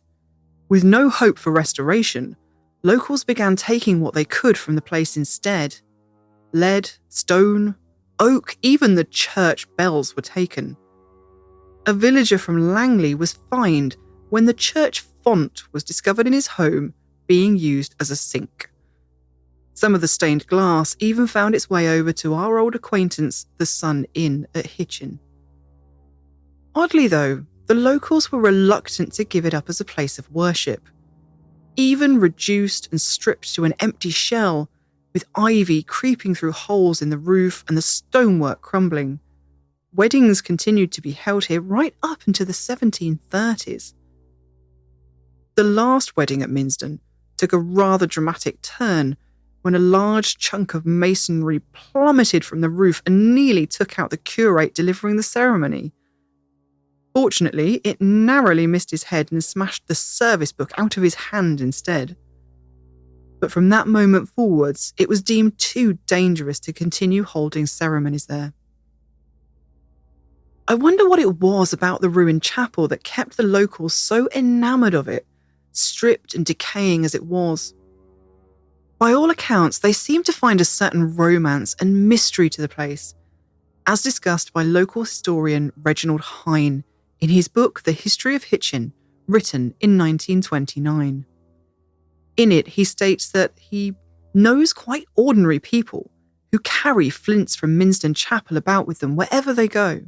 With no hope for restoration, locals began taking what they could from the place instead. Lead, stone, oak, even the church bells were taken. A villager from Langley was fined when the church font was discovered in his home being used as a sink. Some of the stained glass even found its way over to our old acquaintance, the Sun Inn at Hitchin. Oddly though, the locals were reluctant to give it up as a place of worship. Even reduced and stripped to an empty shell, with ivy creeping through holes in the roof and the stonework crumbling, weddings continued to be held here right up into the 1730s. The last wedding at Minston took a rather dramatic turn when a large chunk of masonry plummeted from the roof and nearly took out the curate delivering the ceremony. Fortunately, it narrowly missed his head and smashed the service book out of his hand instead. But from that moment forwards, it was deemed too dangerous to continue holding ceremonies there. I wonder what it was about the ruined chapel that kept the locals so enamoured of it, stripped and decaying as it was. By all accounts, they seemed to find a certain romance and mystery to the place, as discussed by local historian Reginald Hine in his book The History of Hitchin, written in 1929. In it, he states that he knows quite ordinary people who carry flints from Minston Chapel about with them wherever they go.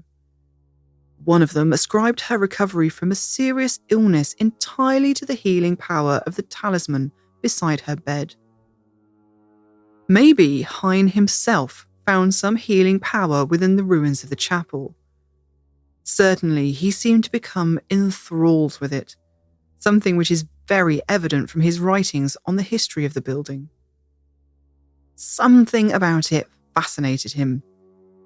One of them ascribed her recovery from a serious illness entirely to the healing power of the talisman beside her bed. Maybe Hein himself found some healing power within the ruins of the chapel. Certainly, he seemed to become enthralled with it, something which is very evident from his writings on the history of the building. Something about it fascinated him,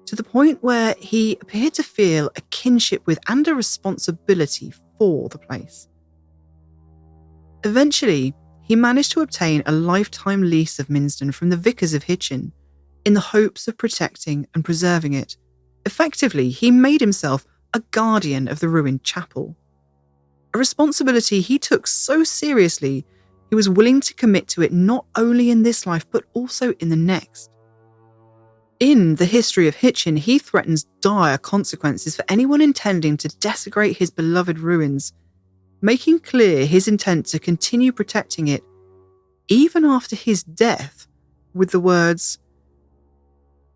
to the point where he appeared to feel a kinship with and a responsibility for the place. Eventually, he managed to obtain a lifetime lease of Minsden from the vicars of Hitchin, in the hopes of protecting and preserving it. Effectively, he made himself a guardian of the ruined chapel, a responsibility he took so seriously he was willing to commit to it not only in this life but also in the next. In The History of Hitchin, he threatens dire consequences for anyone intending to desecrate his beloved ruins, making clear his intent to continue protecting it even after his death, with the words,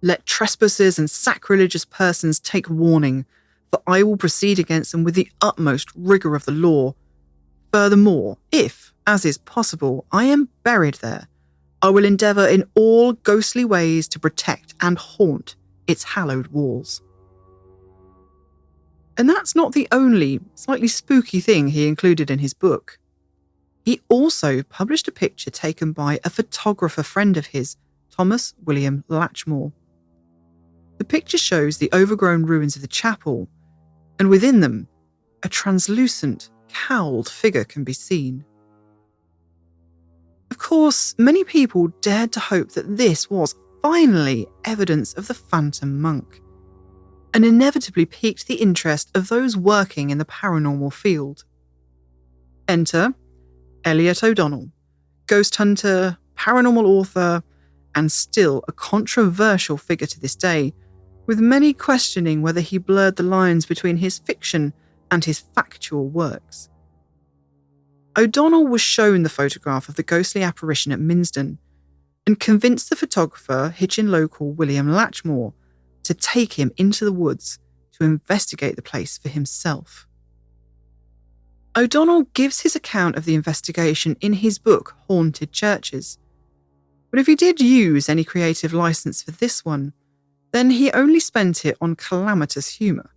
"Let trespassers and sacrilegious persons take warning, for I will proceed against them with the utmost rigour of the law. Furthermore, if, as is possible, I am buried there, I will endeavour in all ghostly ways to protect and haunt its hallowed walls." And that's not the only slightly spooky thing he included in his book. He also published a picture taken by a photographer friend of his, Thomas William Latchmore. The picture shows the overgrown ruins of the chapel, and within them, a translucent, cowled figure can be seen. Of course, many people dared to hope that this was finally evidence of the Phantom Monk, and inevitably piqued the interest of those working in the paranormal field. Enter Elliot O'Donnell, ghost hunter, paranormal author, and still a controversial figure to this day, with many questioning whether he blurred the lines between his fiction and his factual works. O'Donnell was shown the photograph of the ghostly apparition at Minsden and convinced the photographer, Hitchin local William Latchmore, to take him into the woods to investigate the place for himself. O'Donnell gives his account of the investigation in his book, Haunted Churches. But if he did use any creative license for this one, then he only spent it on calamitous humour,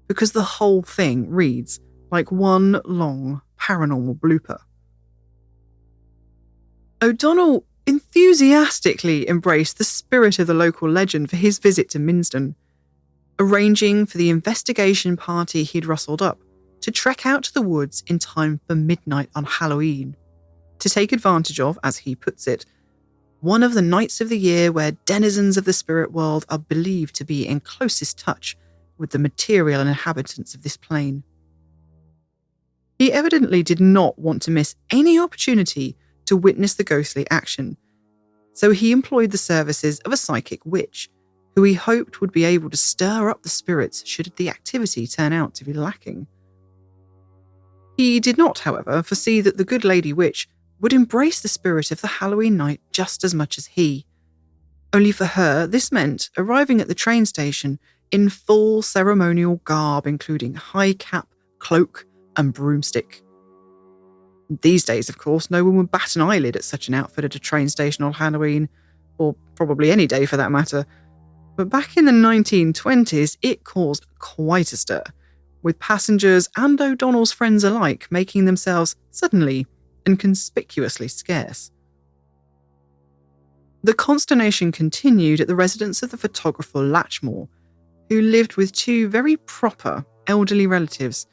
because the whole thing reads like one long paranormal blooper. O'Donnell enthusiastically embraced the spirit of the local legend for his visit to Minsden, arranging for the investigation party he'd rustled up to trek out to the woods in time for midnight on Halloween, to take advantage of, as he puts it, one of the nights of the year where denizens of the spirit world are believed to be in closest touch with the material inhabitants of this plane. He evidently did not want to miss any opportunity to witness the ghostly action, so he employed the services of a psychic witch, who he hoped would be able to stir up the spirits should the activity turn out to be lacking. He did not, however, foresee that the good lady witch would embrace the spirit of the Halloween night just as much as he. Only for her, this meant arriving at the train station in full ceremonial garb, including high cap, cloak, and broomstick. These days, of course, no one would bat an eyelid at such an outfit at a train station on Halloween, or probably any day for that matter. But back in the 1920s, it caused quite a stir, with passengers and O'Donnell's friends alike making themselves suddenly and conspicuously scarce. The consternation continued at the residence of the photographer Latchmore, who lived with two very proper elderly relatives,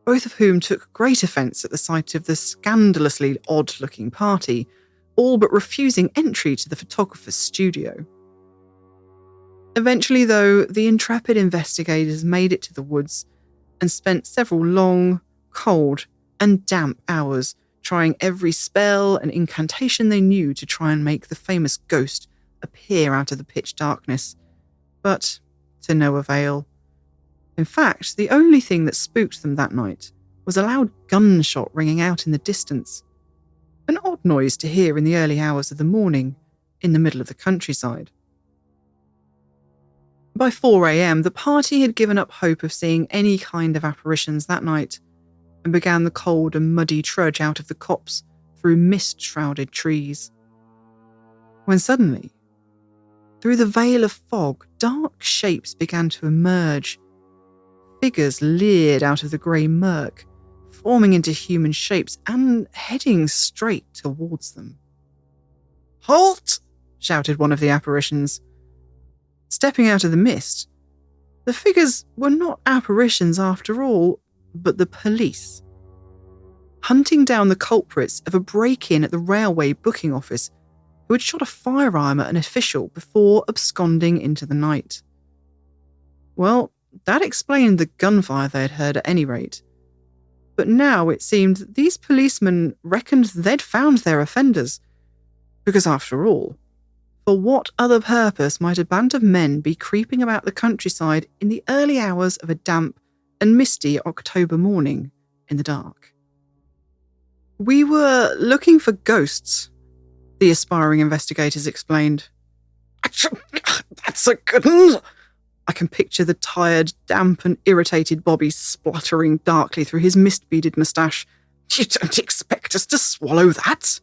both of whom took great offence at the sight of the scandalously odd-looking party, all but refusing entry to the photographer's studio. Eventually, though, the intrepid investigators made it to the woods and spent several long, cold, and damp hours trying every spell and incantation they knew to try and make the famous ghost appear out of the pitch darkness, but to no avail. In fact, the only thing that spooked them that night was a loud gunshot ringing out in the distance, an odd noise to hear in the early hours of the morning in the middle of the countryside. By 4 a.m, the party had given up hope of seeing any kind of apparitions that night and began the cold and muddy trudge out of the copse through mist-shrouded trees. When suddenly, through the veil of fog, dark shapes began to emerge. Figures leered out of the grey murk, forming into human shapes and heading straight towards them. "Halt!" shouted one of the apparitions. Stepping out of the mist, the figures were not apparitions after all, but the police. Hunting down the culprits of a break-in at the railway booking office who had shot a firearm at an official before absconding into the night. Well, that explained the gunfire they had heard at any rate. But now it seemed these policemen reckoned they'd found their offenders. Because after all, for what other purpose might a band of men be creeping about the countryside in the early hours of a damp and misty October morning in the dark? "We were looking for ghosts," the aspiring investigators explained. "That's a good one." I can picture the tired, damp and irritated Bobby spluttering darkly through his mist-beaded moustache. "You don't expect us to swallow that?"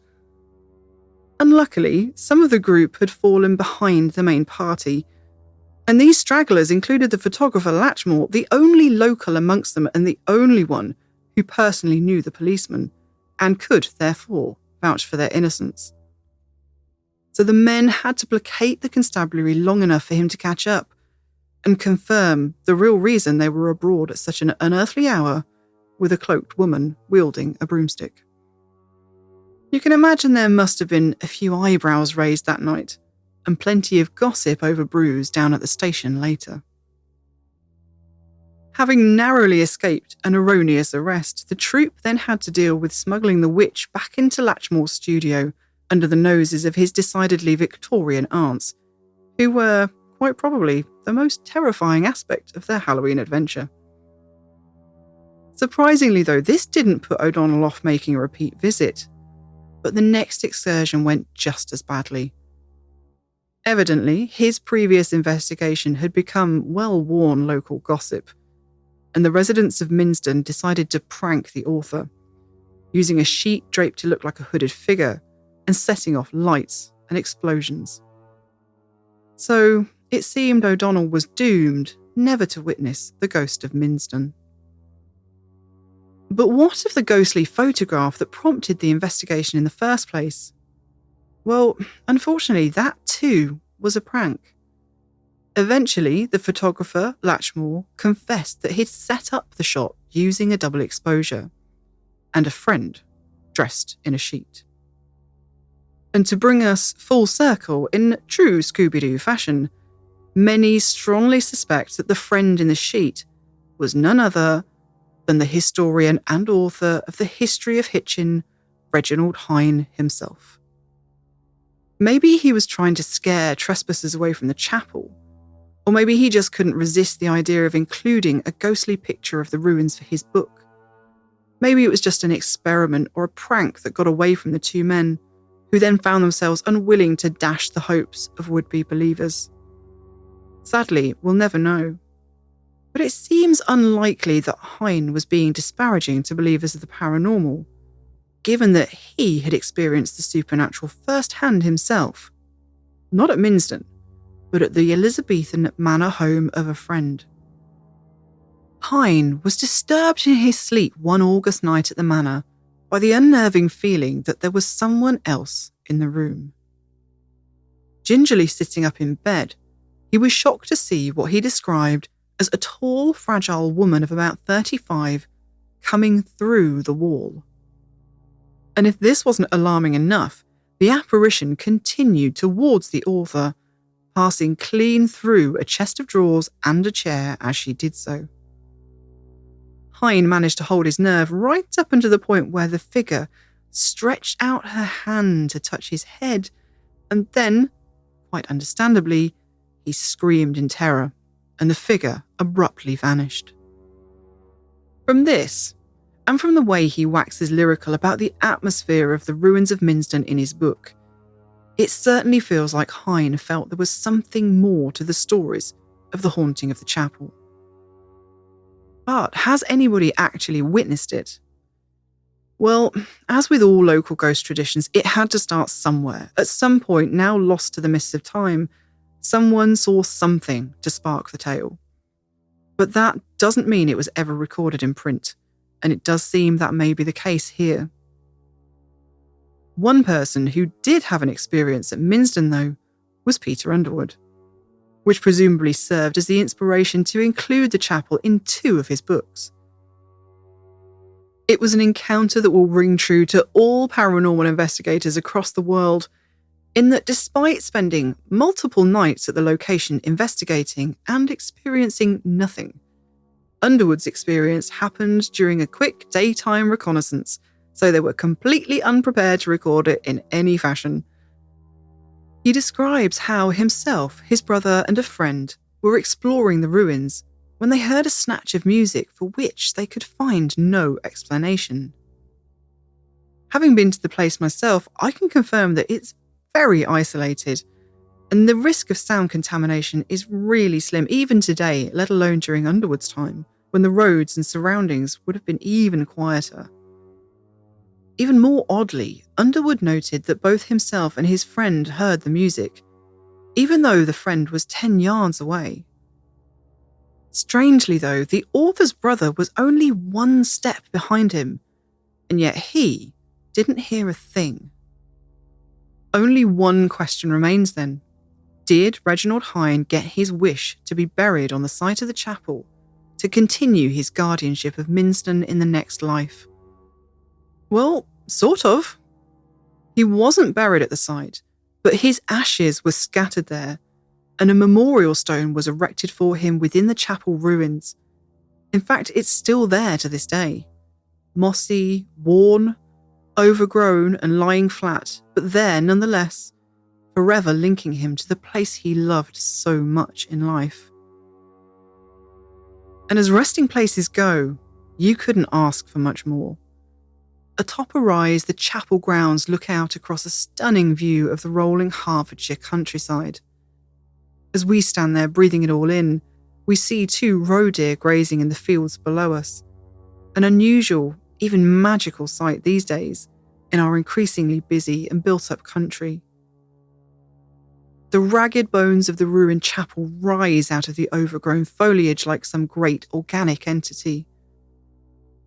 Unluckily, some of the group had fallen behind the main party, and these stragglers included the photographer Latchmore, the only local amongst them and the only one who personally knew the policeman, and could, therefore, vouch for their innocence. So the men had to placate the constabulary long enough for him to catch up and confirm the real reason they were abroad at such an unearthly hour with a cloaked woman wielding a broomstick. You can imagine there must have been a few eyebrows raised that night, and plenty of gossip over brews down at the station later. Having narrowly escaped an erroneous arrest, the troupe then had to deal with smuggling the witch back into Latchmore's studio under the noses of his decidedly Victorian aunts, who were, quite probably, the most terrifying aspect of their Halloween adventure. Surprisingly, though, this didn't put O'Donnell off making a repeat visit, but the next excursion went just as badly. Evidently, his previous investigation had become well-worn local gossip, and the residents of Minsden decided to prank the author, using a sheet draped to look like a hooded figure and setting off lights and explosions. So it seemed O'Donnell was doomed never to witness the ghost of Minsden. But what of the ghostly photograph that prompted the investigation in the first place? Well, unfortunately, that too was a prank. Eventually, the photographer, Latchmore, confessed that he'd set up the shot using a double exposure, and a friend dressed in a sheet. And to bring us full circle in true Scooby-Doo fashion, many strongly suspect that the friend in the sheet was none other than the historian and author of the History of Hitchin, Reginald Hine himself. Maybe he was trying to scare trespassers away from the chapel, or maybe he just couldn't resist the idea of including a ghostly picture of the ruins for his book. Maybe it was just an experiment or a prank that got away from the two men, who then found themselves unwilling to dash the hopes of would-be believers. Sadly, we'll never know. But it seems unlikely that Hine was being disparaging to believers of the paranormal, given that he had experienced the supernatural firsthand himself, not at Minsden, but at the Elizabethan manor home of a friend. Hine was disturbed in his sleep one August night at the manor by the unnerving feeling that there was someone else in the room. Gingerly sitting up in bed, he was shocked to see what he described as a tall, fragile woman of about 35 coming through the wall. And if this wasn't alarming enough, the apparition continued towards the author, passing clean through a chest of drawers and a chair as she did so. Hine managed to hold his nerve right up until the point where the figure stretched out her hand to touch his head, and then, quite understandably, he screamed in terror, and the figure abruptly vanished. From this, and from the way he waxes lyrical about the atmosphere of the ruins of Minsden in his book, it certainly feels like Hine felt there was something more to the stories of the haunting of the chapel. But has anybody actually witnessed it? Well, as with all local ghost traditions, it had to start somewhere. At some point, now lost to the mists of time, someone saw something to spark the tale. But that doesn't mean it was ever recorded in print, and it does seem that may be the case here. One person who did have an experience at Minston, though, was Peter Underwood, which presumably served as the inspiration to include the chapel in 2 of his books. It was an encounter that will ring true to all paranormal investigators across the world, in that despite spending multiple nights at the location investigating and experiencing nothing, Underwood's experience happened during a quick daytime reconnaissance, so they were completely unprepared to record it in any fashion. He describes how himself, his brother, and a friend were exploring the ruins when they heard a snatch of music for which they could find no explanation. Having been to the place myself, I can confirm that it's very isolated, and the risk of sound contamination is really slim even today, let alone during Underwood's time, when the roads and surroundings would have been even quieter. Even more oddly, Underwood noted that both himself and his friend heard the music, even though the friend was 10 yards away. Strangely though, the author's brother was only 1 step behind him, and yet he didn't hear a thing. Only one question remains then. Did Reginald Hine get his wish to be buried on the site of the chapel to continue his guardianship of Minston in the next life? Well, sort of. He wasn't buried at the site, but his ashes were scattered there, and a memorial stone was erected for him within the chapel ruins. In fact, it's still there to this day. Mossy, worn, overgrown and lying flat, but there nonetheless, forever linking him to the place he loved so much in life. And as resting places go, you couldn't ask for much more. Atop a rise, the chapel grounds look out across a stunning view of the rolling Hertfordshire countryside. As we stand there breathing it all in, we see 2 roe deer grazing in the fields below us, an unusual, even magical sight these days in our increasingly busy and built-up country. The ragged bones of the ruined chapel rise out of the overgrown foliage like some great organic entity.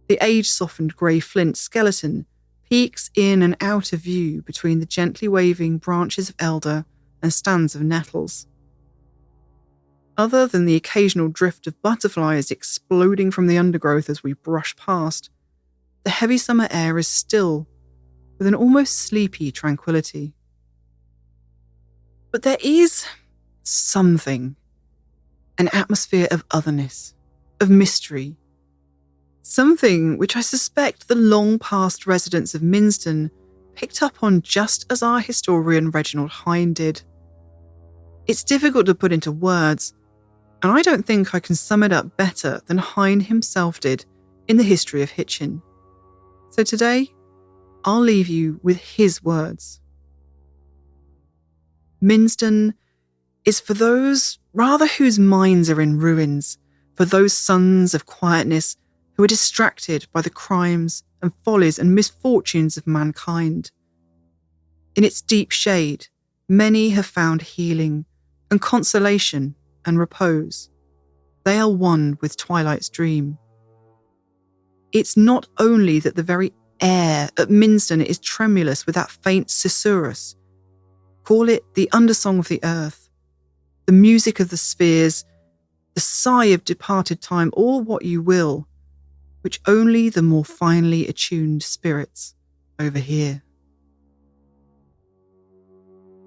The age-softened grey flint skeleton peeks in and out of view between the gently waving branches of elder and stands of nettles. Other than the occasional drift of butterflies exploding from the undergrowth as we brush past, the heavy summer air is still, with an almost sleepy tranquility. But there is something, an atmosphere of otherness, of mystery, something which I suspect the long-past residents of Minston picked up on just as our historian Reginald Hine did. It's difficult to put into words, and I don't think I can sum it up better than Hine himself did in the history of Hitchin. So today, I'll leave you with his words. Minston is for those rather whose minds are in ruins, for those sons of quietness who are distracted by the crimes and follies and misfortunes of mankind. In its deep shade, many have found healing and consolation and repose. They are one with twilight's dream. It's not only that the very air at Minston is tremulous with that faint susurrus. Call it the undersong of the earth, the music of the spheres, the sigh of departed time, or what you will, which only the more finely attuned spirits overhear.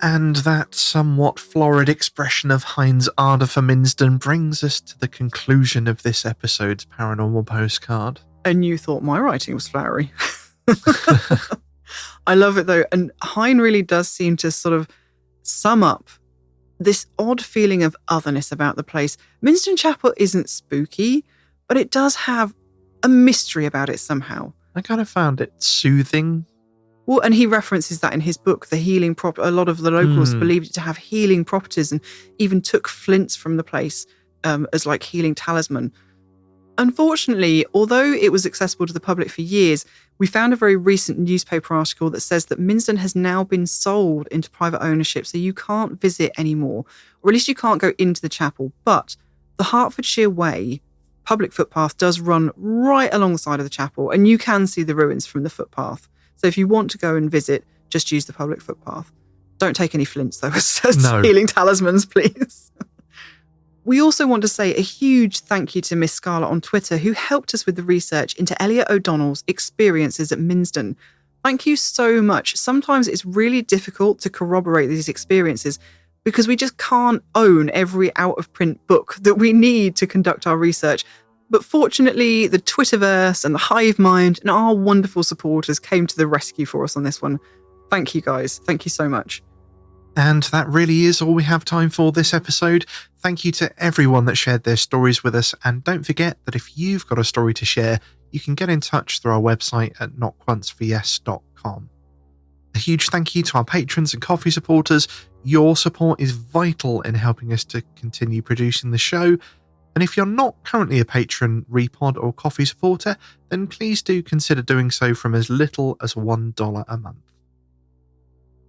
And that somewhat florid expression of Hine's ardour for Minston brings us to the conclusion of this episode's Paranormal Postcard. And you thought my writing was flowery. I love it though, and Hine really does seem to sort of sum up this odd feeling of otherness about the place. Minston Chapel isn't spooky, but it does have a mystery about it somehow. I kind of found it soothing. Well, and he references that in his book, the healing a lot of the locals believed it to have healing properties and even took flints from the place as like healing talisman. Unfortunately, although it was accessible to the public for years, we found a very recent newspaper article that says that Minsden has now been sold into private ownership, so you can't visit anymore, or at least you can't go into the chapel. But the Hertfordshire Way public footpath does run right alongside of the chapel, and you can see the ruins from the footpath. So if you want to go and visit, just use the public footpath. Don't take any flints, though, as healing talismans, please. We also want to say a huge thank you to Miss Scarlett on Twitter, who helped us with the research into Elliot O'Donnell's experiences at Minsden. Thank you so much. Sometimes it's really difficult to corroborate these experiences because we just can't own every out-of-print book that we need to conduct our research. But fortunately, the Twitterverse and the Hive Mind and our wonderful supporters came to the rescue for us on this one. Thank you, guys. Thank you so much. And that really is all we have time for this episode. Thank you to everyone that shared their stories with us. And don't forget that if you've got a story to share, you can get in touch through our website at knockOnceForYes.com. A huge thank you to our patrons and coffee supporters. Your support is vital in helping us to continue producing the show. And if you're not currently a patron, repod or coffee supporter, then please do consider doing so from as little as $1 a month.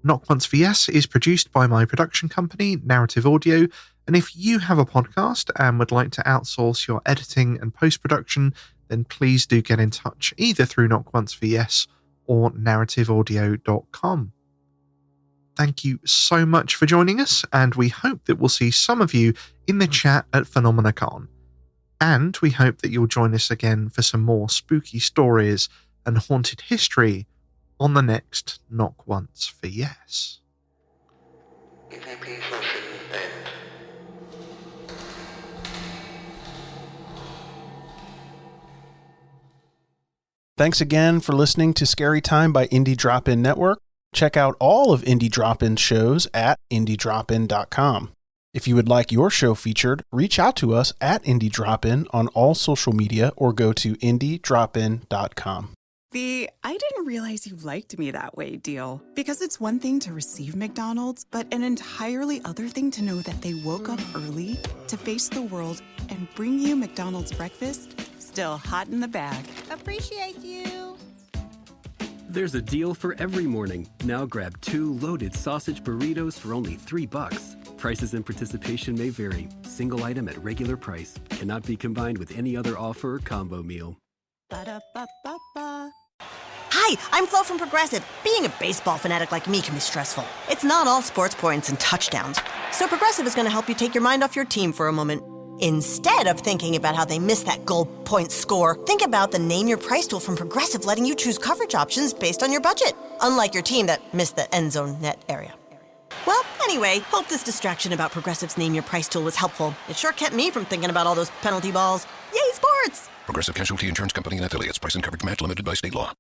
Knock Once for Yes is produced by my production company, Narrative Audio, and if you have a podcast and would like to outsource your editing and post-production, then please do get in touch either through Knock Once for Yes or narrativeaudio.com. Thank you so much for joining us, and we hope that we'll see some of you in the chat at PhenomenaCon. And we hope that you'll join us again for some more spooky stories and haunted history on the next Knock Once for Yes. Thanks again for listening to Scary Time by Indie Drop-In Network. Check out all of Indie Drop-In's shows at indiedropin.com. If you would like your show featured, reach out to us at Indie Drop-In on all social media or go to indiedropin.com. The "I didn't realize you liked me that way" deal. Because it's one thing to receive McDonald's, but an entirely other thing to know that they woke up early to face the world and bring you McDonald's breakfast still hot in the bag. Appreciate you. There's a deal for every morning. Now grab 2 loaded sausage burritos for only $3. Prices and participation may vary. Single item at regular price. Cannot be combined with any other offer or combo meal. Ba-da-ba-ba-ba. Hi, I'm Flo from Progressive. Being a baseball fanatic like me can be stressful. It's not all sports points and touchdowns. So Progressive is going to help you take your mind off your team for a moment. Instead of thinking about how they missed that goal point score, think about the Name Your Price tool from Progressive, letting you choose coverage options based on your budget. Unlike your team that missed the end zone net area. Well, anyway, hope this distraction about Progressive's Name Your Price tool was helpful. It sure kept me from thinking about all those penalty balls. Yay, sports! Progressive Casualty Insurance Company and Affiliates. Price and coverage match limited by state law.